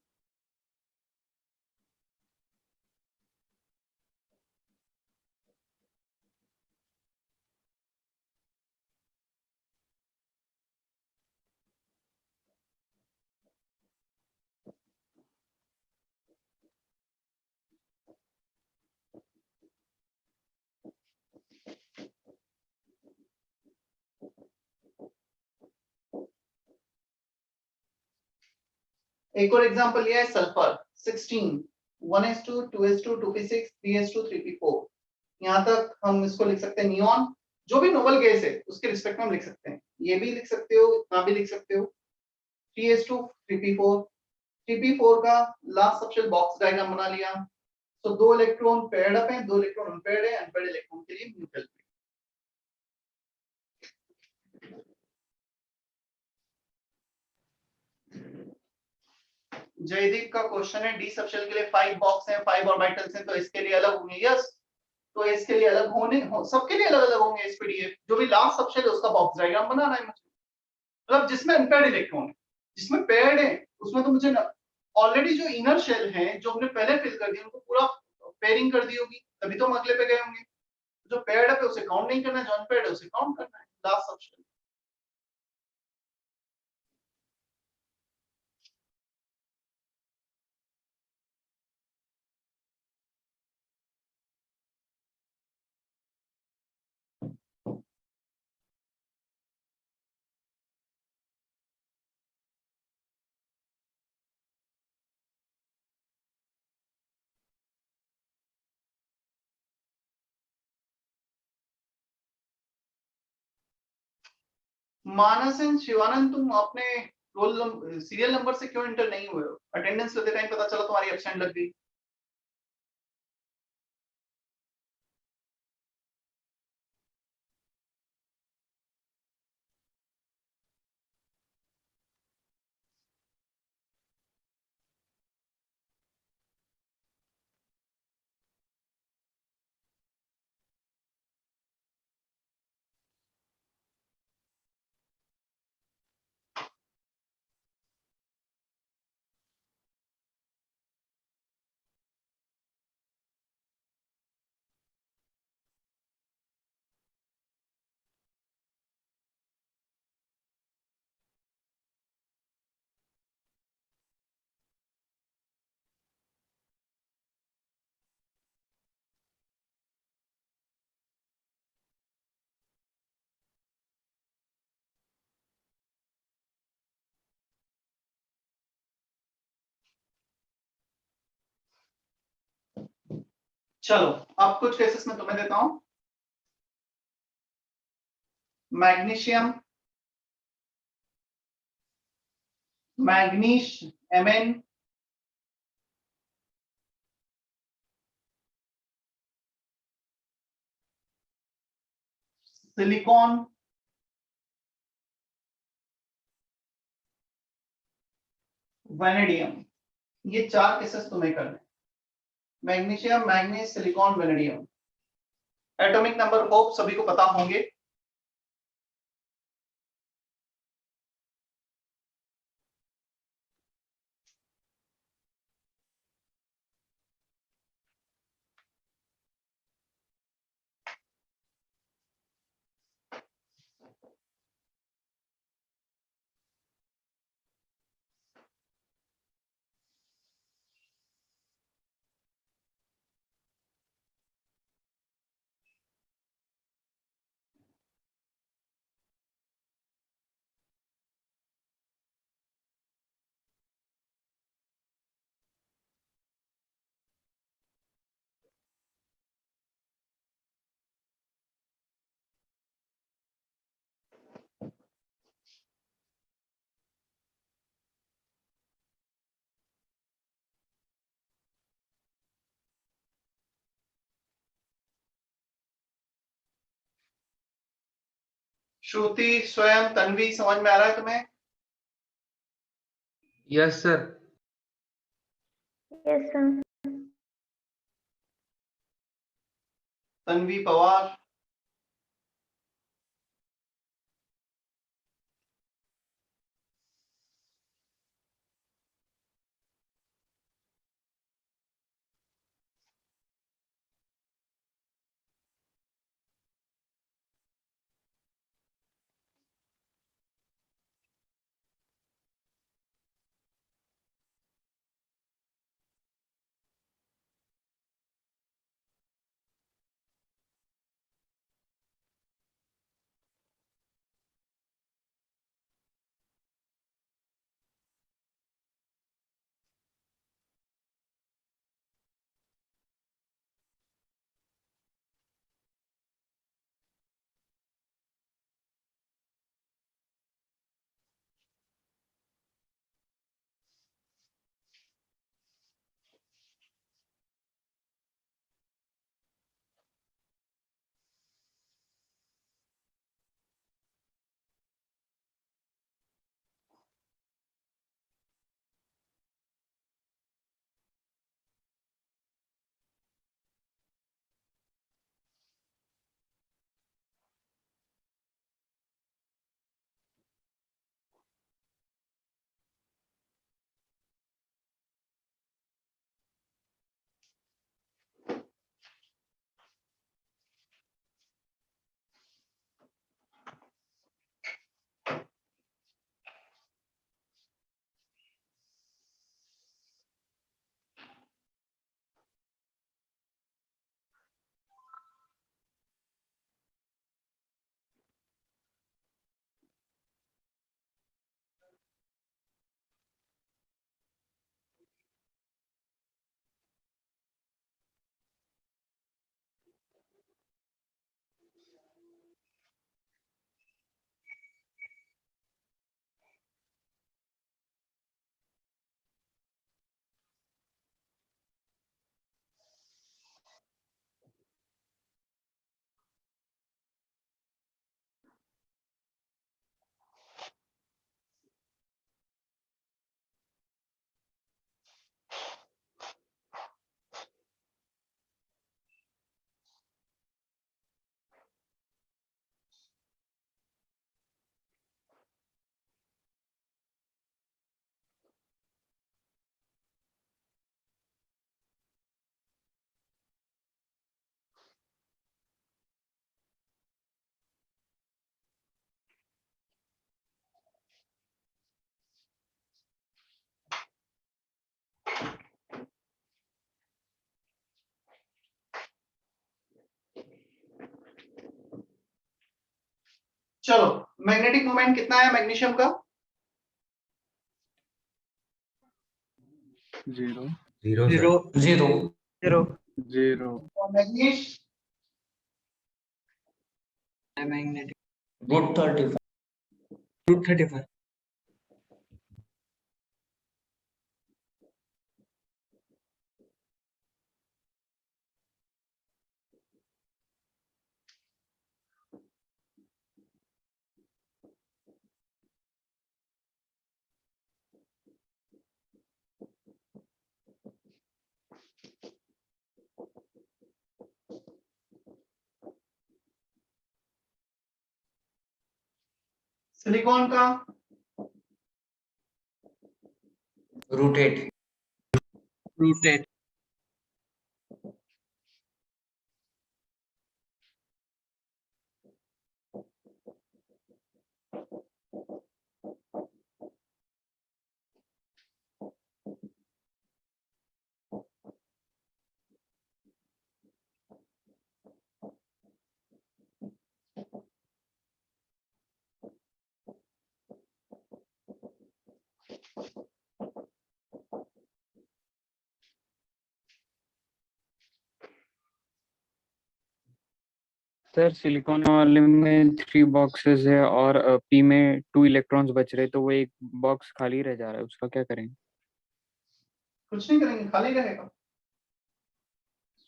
एक और एग्जांपल लिया है sulphur 16, 1s2 2s2 2p6 3s2 3p4। यहाँ तक हम इसको लिख सकते हैं नियॉन, जो भी नोबल गैस है उसके रिस्पेक्ट में हम लिख सकते हैं, ये भी लिख सकते हो, इतना भी लिख सकते हो। 3s2 3p4, 3p4 का लास्ट सबशेल बॉक्स डायग्राम बना लिया। तो 2 इलेक्ट्रॉन पेयर्ड अप हैं, 2 इलेक्ट्रॉन अनपेयर्ड है, अनपेयर्ड इलेक्ट्रॉन के लिए म्यूचुअल। जयदीप का क्वेश्चन है डी सबशेल के लिए 5 बॉक्स हैं, 5 ऑर्बिटल्स हैं, तो इसके लिए अलग होंगे। यस, तो इसके लिए अलग होने सबके लिए अलग अलग होंगे। इस पीडीएफ जो भी लास्ट सबशेल है उसका बॉक्स डायग्राम बनाना है मुझे, मतलब जिसमें अनपेयर्ड इलेक्ट्रॉन है, जिसमें पेयर्ड है उसमें तो मुझे ऑलरेडी जो इनर शेल है जो हमने पहले फिल कर दिया उनको पूरा पेयरिंग कर दी होगी, तभी तो हम अगले पे गए होंगे। जो पेयर्ड है उसे काउंट नहीं करना है, जो अनपेयर्ड है उसे काउंट करना है last subshell. Manas and Shivanand, तुम अपने रोल सीरियल नंबर से क्यों इंटर नहीं हुए हो? अटेंडेंस लेते टाइम पता चला तुम्हारी एब्सेंट लग गई। चलो अब कुछ केसेस में तुम्हें देता हूं। Magnesium, manganese Mn, silicon, vanadium. ये 4 केसेस तुम्हें करने, magnesium, manganese, silicon, vanadium. Atomic number hope सभी को पता होंगे। श्रुति, स्वयं, तन्वी, समझ में आ रहा है तुम्हें? Yes sir. Yes sir. Tanvi Pawar, चलो मैग्नेटिक मोमेंट कितना है मैग्नीशियम का? 0। Zero Zero. Sir. Zero. 0. For Magnesh, Root 35. Root 35. Silicon का Root 8. Root 8. सर सिलिकॉन वाले में 3 बॉक्सेस है और पी में 2 इलेक्ट्रॉन्स बच रहे, तो वो एक बॉक्स खाली रह जा रहा है, उसका क्या करेंगे? कुछ नहीं करेंगे, खाली रहेगा।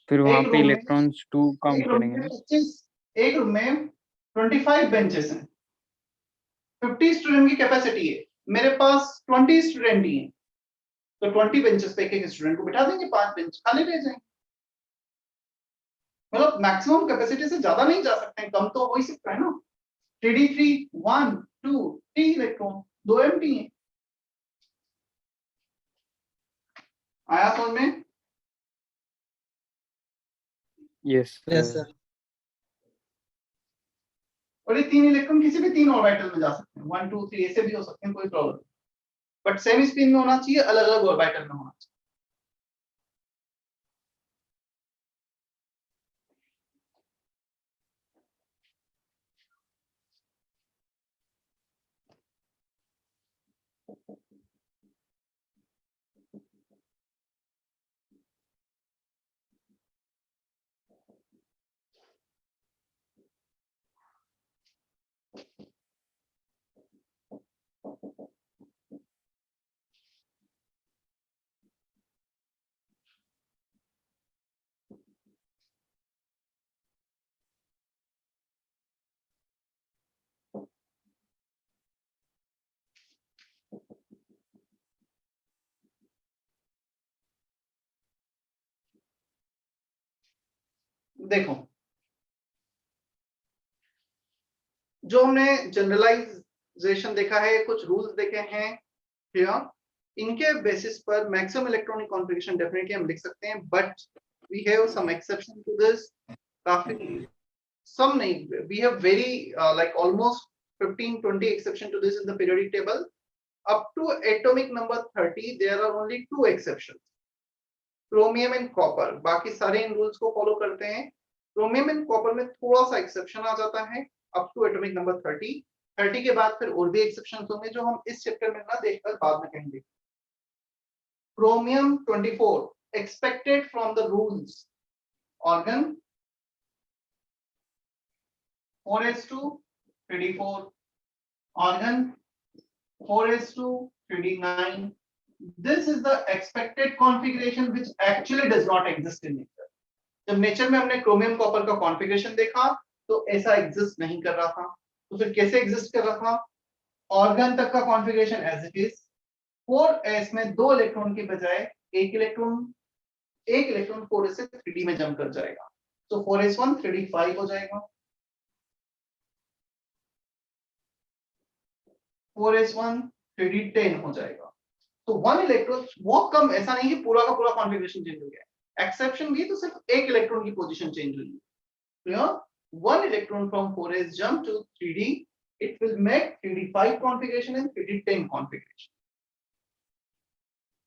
फिर वहां एक पे रूम में इलेक्ट्रॉन्स 2 काउंट एक रूम करेंगे में ना? 25 एक रूम में 25 बेंचेस हैं, 50 स्टूडेंट की कैपेसिटी है, मेरे पास 20 स्टूडेंट ही हैं, तो 20 बेंचेस पे एक स्टूडेंट को बिठा देंगे, 5 बेंच खाली रह जाएंगे। मतलब मैक्सिमम कैपेसिटी से ज्यादा नहीं जा सकते हैं, कम तो हो ही सकता है ना। 3d3 1 2 3 इलेक्ट्रॉन, 2 एम्प्टी हैं। आया समझ में? Yes Yes, sir. और ये 3 इलेक्ट्रॉन किसी भी 3 ऑर्बिटल में जा सकते हैं, 1 2 3 ऐसे भी हो सकते हैं, कोई प्रॉब्लम नहीं, बट सेम स्पिन में होना चाहिए, अलग अलग ऑर्बिटल में होना चाहिए। देखो, जो हमने जनरलाइजेशन देखा है, कुछ रूल्स देखे हैं, ठीक, इनके बेसिस पर मैक्सिमम इलेक्ट्रॉनिक कॉन्फ़िगरेशन डेफिनेटली हम लिख सकते हैं, but we have some exception to this. काफी some नहीं, we have very like almost 15-20 exception to this in the periodic table. Up to atomic number 30 there are only 2 exceptions, chromium and copper. बाकी सारे इन rules को follow करते हैं। Chromium and copper में थोड़ा सा एक्सेप्शन आ जाता है अप टू एटॉमिक नंबर 30। 30 के बाद फिर और भी एक्सेप्शंस होंगे जो हम इस चैप्टर में ना देखकर बाद में कहेंगे। Chromium 24 expected from the rules, organ 4s2 3d4, organ 4s2 3d9. This is the expected configuration which actually does not exist in nature. जब नेचर में हमने क्रोमियम कॉपर का कॉन्फ़िगरेशन देखा तो ऐसा एग्जिस्ट नहीं कर रहा था, तो फिर कैसे एग्जिस्ट कर रहा था? ऑर्गन तक का configuration as it is, 4s में 2 इलेक्ट्रॉन के बजाय एक इलेक्ट्रॉन 4s से 3d में जंप कर जाएगा, तो 4s1 3d5 हो जाएगा, 4s1 3d10 हो जाएगा। तो 1 इलेक्ट्रॉन बहुत कम, ऐसा नहीं कि पूरा का पूरा कॉन्फ़िगरेशन चेंज हो गया, एक्सेप्शन भी तो सिर्फ एक इलेक्ट्रॉन की पोजीशन चेंज हुई है। Clear? 1 electron from 4s jump to 3d, it will make 3d5 configuration and 3d10 configuration.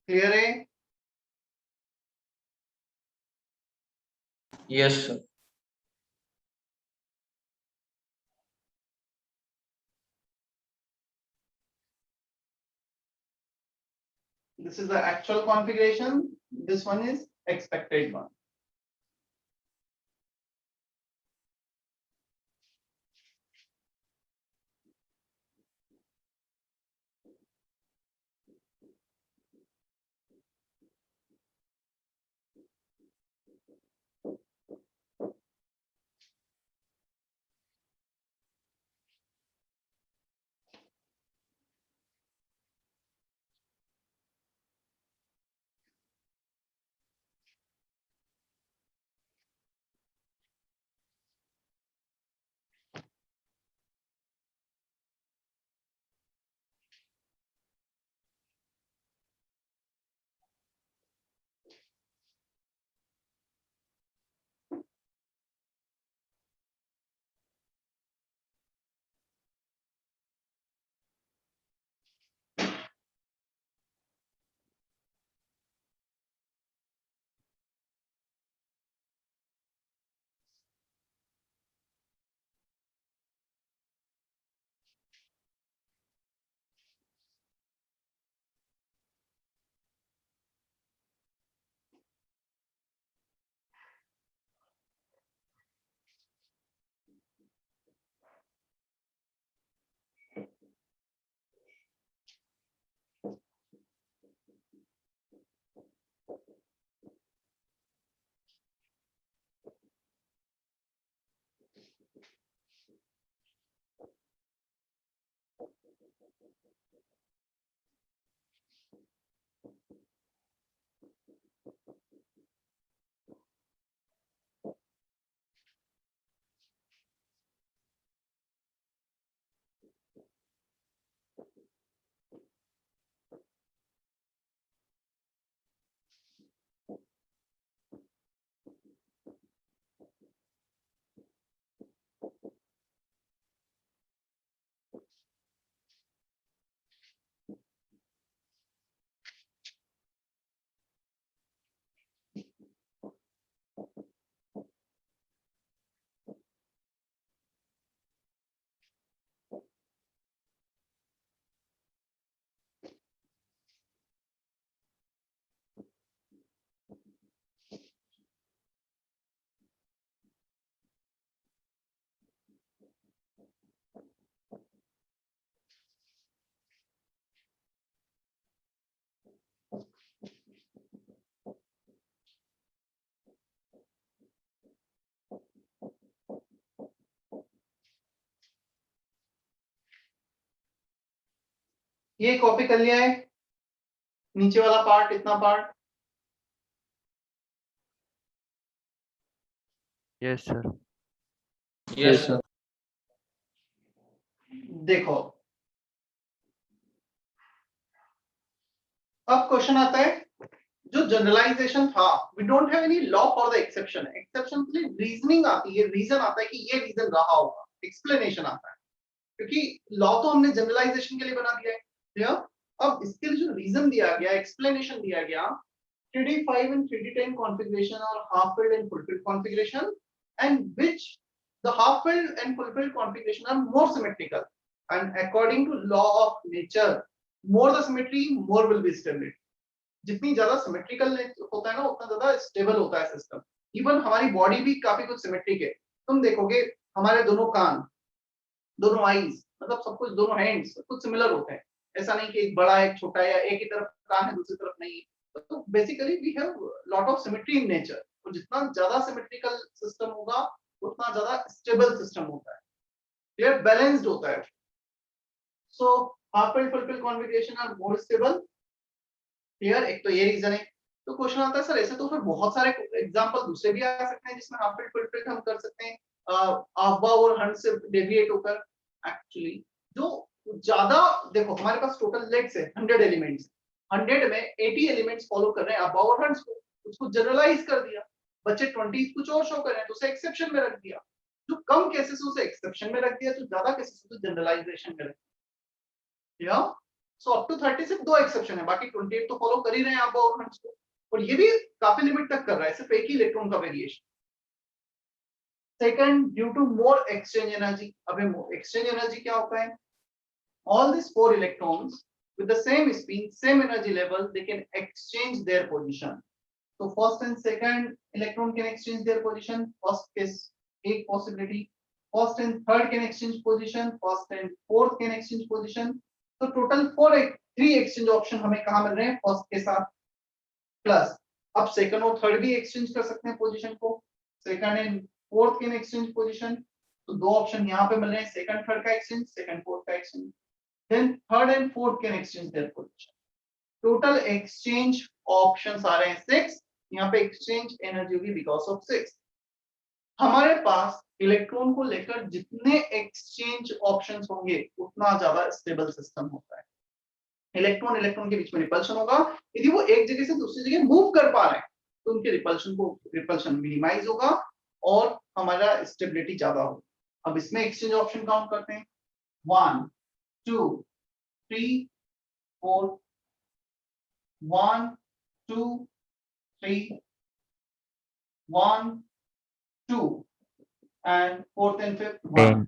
Clear है? Yes, sir. This is the actual configuration, this one is expected one. ये copy कर लिया है, नीचे वाला part, इतना part. Yes sir. Yes sir. देखो अब क्वेश्चन आता है, जो जनरलाइजेशन था, we don't have any law for the exception. Exception के लिए रीजनिंग आती है, रीजन आता है कि ये रीजन रहा होगा, एक्सप्लेनेशन आता है, क्योंकि लॉ तो हमने जनरलाइजेशन के लिए बना दिया है। क्लियर? अब इसके लिए जो रीजन दिया गया, एक्सप्लेनेशन दिया गया, 3D5 and 3D10 configuration or half-filled and full-filled configuration, and which the half-filled and full-filled configuration are more symmetrical, and according to law of nature, more the symmetry, more will be stability. जितनी ज्यादा symmetrical होता है ना, उतना ज्यादा stable होता है system. Even हमारी बॉडी भी काफी कुछ सिमेट्रिक है। तुम देखोगे हमारे दोनों कान, दोनों आईज, मतलब सब कुछ, दोनों हैंड्स, सब कुछ सिमिलर होते हैं। ऐसा नहीं कि एक बड़ा है, एक छोटा है, या एक ही तरफ कान है दूसरी तरफ नहीं। तो basically we have lot of symmetry in nature, और जितना ज्यादा सिमेट्रिकल सिस्टम होगा उतना ज्यादा स्टेबल सिस्टम होता है, ये बैलेंस्ड होता है। So half filled full filled configuration are more stable. Clear? एक तो ये रीजन है। तो क्वेश्चन आता है सर ऐसे तो फिर बहुत सारे एग्जांपल दूसरे भी आ सकते हैं जिसमें हाफ-फिल्ड फुल-फिल्ड हम कर सकते हैं, अब्बा और हंड से डेविएट होकर। एक्चुअली जो ज्यादा, देखो हमारे पास टोटल लेट्स है 100 एलिमेंट्स, 100 में 80 एलिमेंट्स फॉलो कर रहे हैं अब्बा और हंड्स को, उसको जनरलाइज कर दिया। बच्चे 20 कुछ और शो कर रहे हैं तो उसे एक्सेप्शन में रख दिया। जो कम केसेस है उसे एक्सेप्शन में रख दिया, जो ज्यादा केसेस है तो जनरलाइजेशन में रख दिया। या सो अप टू 30 सिर्फ 2 एक्सेप्शन है, बाकी 28 तो फॉलो कर ही रहे हैं अब्बा और हंड्स को, और ये भी काफी लिमिट तक कर रहा है, सिर्फ एक ही इलेक्ट्रॉन का variation. Second, due to more exchange energy. अब एक्सचेंज एनर्जी क्या होता है? All these 4 electrons with the same spin, same energy level, they can exchange their position. So first and second electron can exchange their position. First case, एक possibility. First and third can exchange position. First and fourth can exchange position. So total 3 exchange option हमें कहाँ मिल रहे हैं? First के साथ plus अब second और third भी एक्सचेंज कर सकते हैं पोजीशन को, second and fourth can exchange position. तो दो ऑप्शन यहाँ पे मिल रहे हैं, सेकंड थर्ड का एक्सचेंज, सेकंड फोर्थ का exchange. Then third and fourth can exchange their position. Total exchange options आ रहे हैं 6। यहाँ पे एक्सचेंज एनर्जी होगी बिकॉज ऑफ 6। हमारे पास इलेक्ट्रॉन को लेकर जितने एक्सचेंज ऑप्शंस होंगे उतना ज्यादा स्टेबल सिस्टम होता है। इलेक्ट्रॉन इलेक्ट्रॉन के बीच में रिपल्शन होगा, यदि वो एक जगह से दूसरी जगह मूव कर पा रहे हैं तो उनके रिपल्शन मिनिमाइज होगा और हमारा स्टेबिलिटी ज्यादा होगा। अब इसमें एक्सचेंज ऑप्शन काउंट करते हैं, 1 2 3 4, 1 2 3 1 2 and fourth and fifth 1।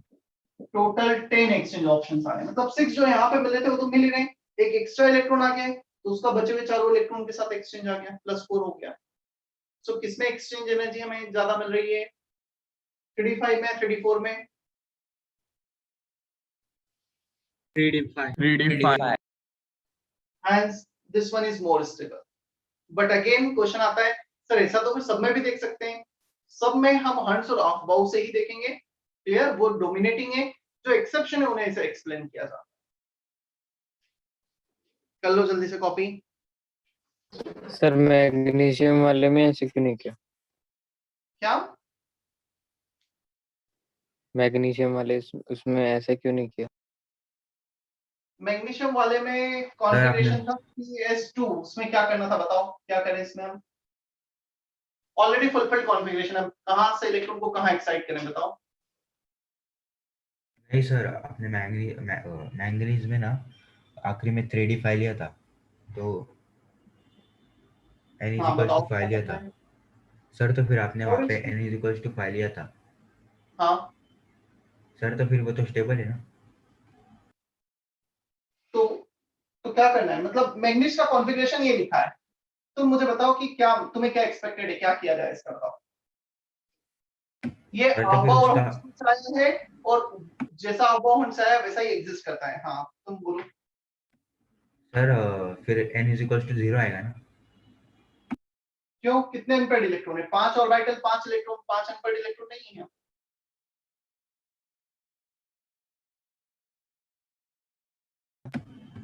Total 10 exchange options आ रहे हैं। मतलब 6 जो यहाँ पे मिल रहे थे वो तो मिल ही रहे हैं, एक एक्स्ट्रा इलेक्ट्रॉन आ गया तो उसका बचे हुए चारों इलेक्ट्रॉन के साथ एक्सचेंज आ गया, +4 हो गया। सो किसमें एक्सचेंज एनर्जी हमें ज्यादा मिल रही है, 3d5 में, 3d4 में? 3d5. 3d5. Hence this one is more stable. But again question आता है सर ऐसा तो फिर सब में भी देख सकते हैं। सब में हम हंट्स और ऑफ बाउ से ही देखेंगे, क्लियर? वो डोमिनेटिंग है, जो एक्सेप्शन है उन्हें ऐसे एक्सप्लेन किया जाता है। कर लो जल्दी से कॉपी। सर मैग्नीशियम वाले में ऐसे क्यों नहीं किया? क्या मैग्नीशियम वाले उसमें ऐसे क्यों नहीं किया? मैग्नीशियम वाले में आपने कॉन्फ़िगरेशन था PS2, उसमें क्या करना था बताओ, क्या करें इसमें हम? ऑलरेडी फुलफिल्ड कॉन्फ़िगरेशन है, कहां से इलेक्ट्रॉन को कहां एक्साइट करें बताओ? नहीं सर, आपने मैंगनीज में ना आखिरी में 3d5 लिया था, तो n हाँ इज टू बताओ 5 क्या लिया करना था है? सर। तो फिर आपने वहाँ और पे n इज टू 5 लिया था हाँ सर, तो फिर वो तो स्टेबल है ना। तो क्या करना है, मतलब मैग्नीज का कॉन्फ़िगरेशन ये लिखा है, तुम मुझे बताओ कि क्या तुम्हें क्या एक्सपेक्टेड है, क्या किया जाए इसका बताओ। ये सर तो फिर अबा और उसका हंस आया है और जैसा अबा हंस आया वैसा ही एग्जिस्ट करता है। हाँ तुम बोलो। सर फिर n इज टू 0 आएगा ना। क्यों, कितने अनपेड इलेक्ट्रॉन है? 5 ऑर्बिटल, 5 इलेक्ट्रॉन, 5 अनपेड इलेक्ट्रॉन नहीं है।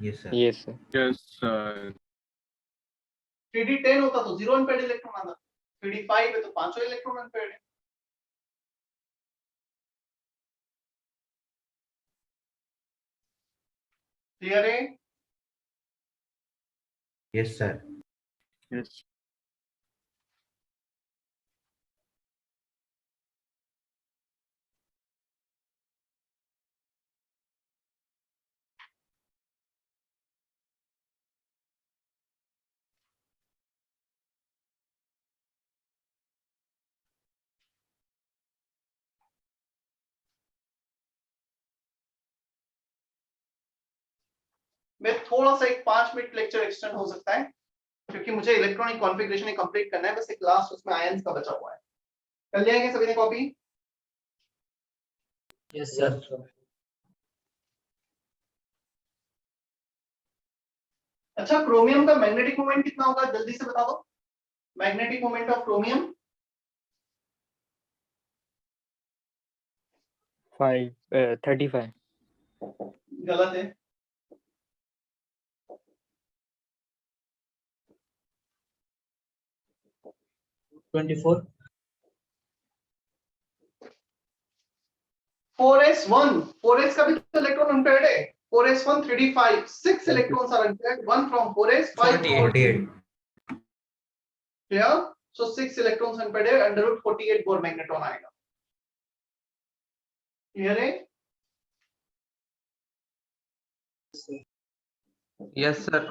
Yes sir. ये सर Yes, sir. 3d10 होता तो 0 अनपेड इलेक्ट्रॉन आता, 3d5 है तो 5 इलेक्ट्रॉन अनपेड है। क्लियर है? Yes sir. Yes. मैं थोड़ा सा एक 5 मिनट लेक्चर एक्सटेंड हो सकता है क्योंकि मुझे इलेक्ट्रॉनिक कॉन्फ़िगरेशन कंप्लीट करना है, बस एक लास्ट उसमें आयंस का बचा हुआ है। कर लिया क्या सभी ने कॉपी? Yes, sir. अच्छा क्रोमियम का मैग्नेटिक मोमेंट कितना होगा जल्दी से बता दो, मैग्नेटिक मोमेंट ऑफ क्रोमियम? 35। गलत है। 24. 4s1, 4s का भी तो इलेक्ट्रॉन अनपेयर्ड है। 4s1 3d5, 6 electrons are unpaired, 1 from 4s, 5 from 48। clear? So 6 electrons unpaired है, under root 48 बोर मैग्नेट्रॉन आएगा। क्लियर है? Yes, sir.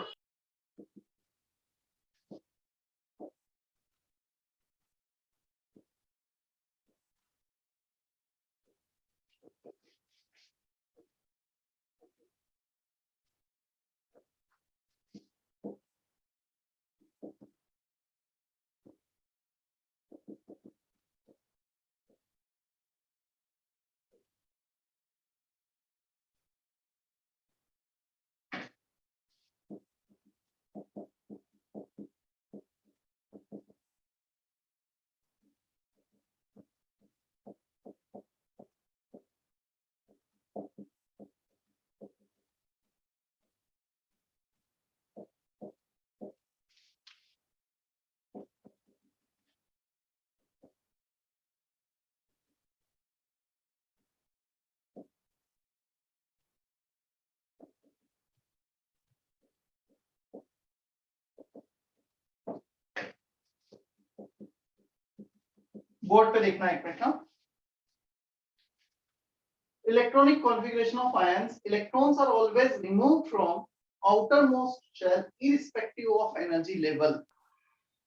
बोर्ड पे देखना एक मिनट ना। Electronic configuration of ions. Electrons are always removed from outermost shell irrespective of energy level.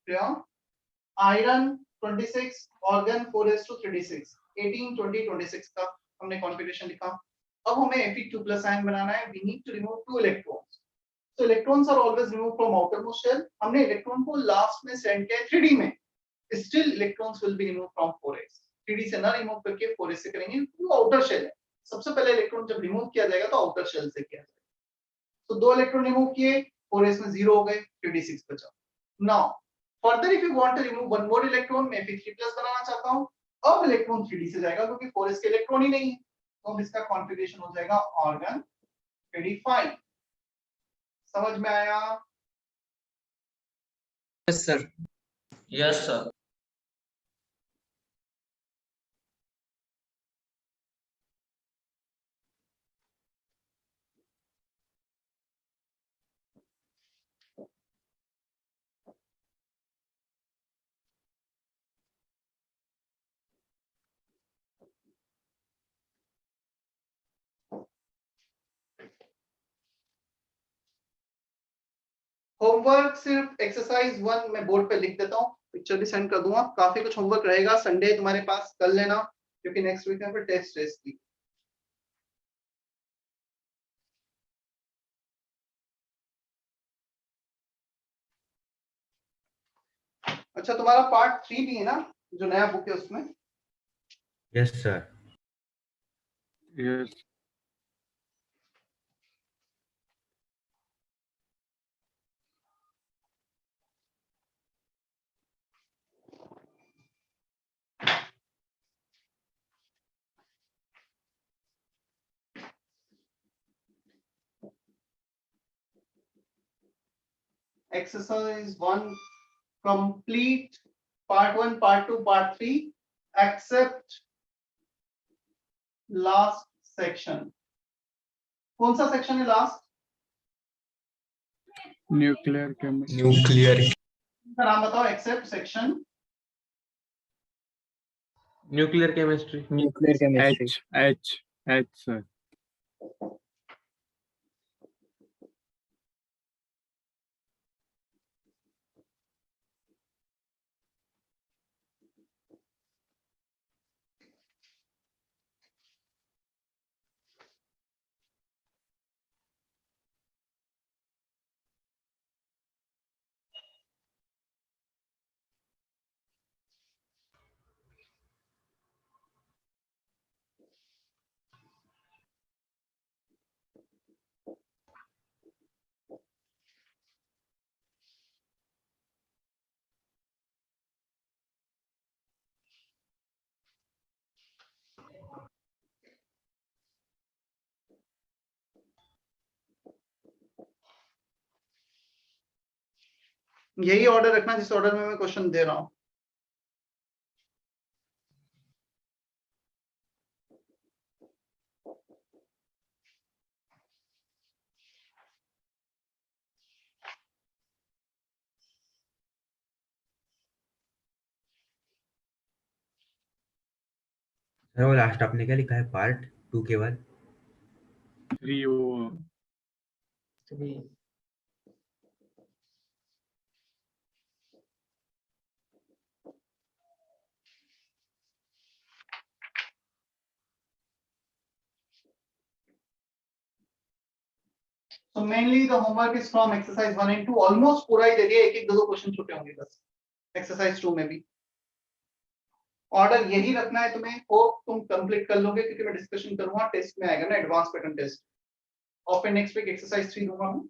Clear? Iron 26, organ 4s/36, 18, 20, 26 का हमने configuration लिखा। अब हमें Fe2 plus ion बनाना है. We need to remove 2 electrons. So electrons are always removed from outermost shell. हमने electron को last में send किया 3D में. Still electrons will be removed from 4s. 3D से ना remove करके 4s से करेंगे. वो outer shell है. सबसे पहले इलेक्ट्रॉन जब रिमूव किया जाएगा तो आउटर शेल से किया जाएगा। तो 2 इलेक्ट्रॉन रिमूव किए, 4s में 0 हो गए, 3d6 बचा। Now further if you want to remove one more electron, मैं Fe3+ बनाना चाहता हूं। अब इलेक्ट्रॉन 3d से जाएगा क्योंकि 4s के इलेक्ट्रॉन ही नहीं है, तो अब इसका कॉन्फ़िगरेशन हो जाएगा ऑर्गन 3d5। समझ में आया? Yes sir. Yes sir. Homework सिर्फ एक्सरसाइज 1 मैं बोर्ड पे लिख देता हूँ, पिक्चर भी सेंड कर दूंगा। काफी कुछ होमवर्क रहेगा, संडे तुम्हारे पास कर लेना क्योंकि नेक्स्ट वीक में फिर टेस्ट की। अच्छा तुम्हारा पार्ट 3 भी है ना, जो नया बुक है उसमें? Yes sir. Yes. Exercise 1 complete part 1, part 2, part 3 except last section। कौन सा सेक्शन है लास्ट? Nuclear chemistry. न्यूक्लियर का नाम बताओ except section. Nuclear chemistry. Nuclear chemistry. H, sir. यही ऑर्डर रखना जिस ऑर्डर में मैं क्वेश्चन दे रहा हूं। सर वो लास्ट आपने क्या लिखा है पार्ट 2 के बाद? 3 over. So mainly the homework is from exercise 1 and 2, almost पूरा ही दे दिया, एक एक दो क्वेश्चन छूटे होंगे बस एक्सरसाइज 2 में भी। ऑर्डर यही रखना है तुम्हें, होप तुम कंप्लीट कर लोगे क्योंकि मैं डिस्कशन करूंगा, टेस्ट में आएगा ना एडवांस पैटर्न टेस्ट, और फिर नेक्स्ट वीक एक्सरसाइज 3 दूंगा मैं।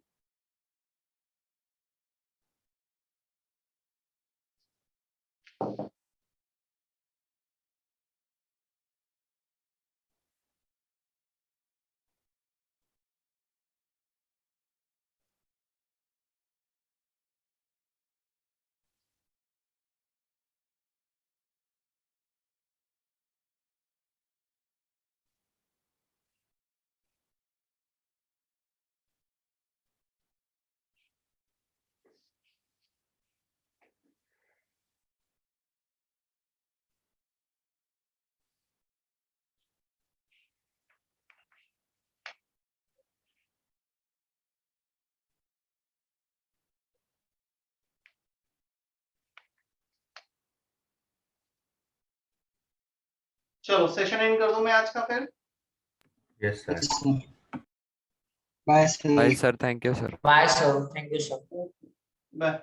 चलो सेशन एंड कर दूं मैं आज का फिर। Yes sir. Bye sir. Bye sir, thank you sir. Bye sir, thank you sir. Bye.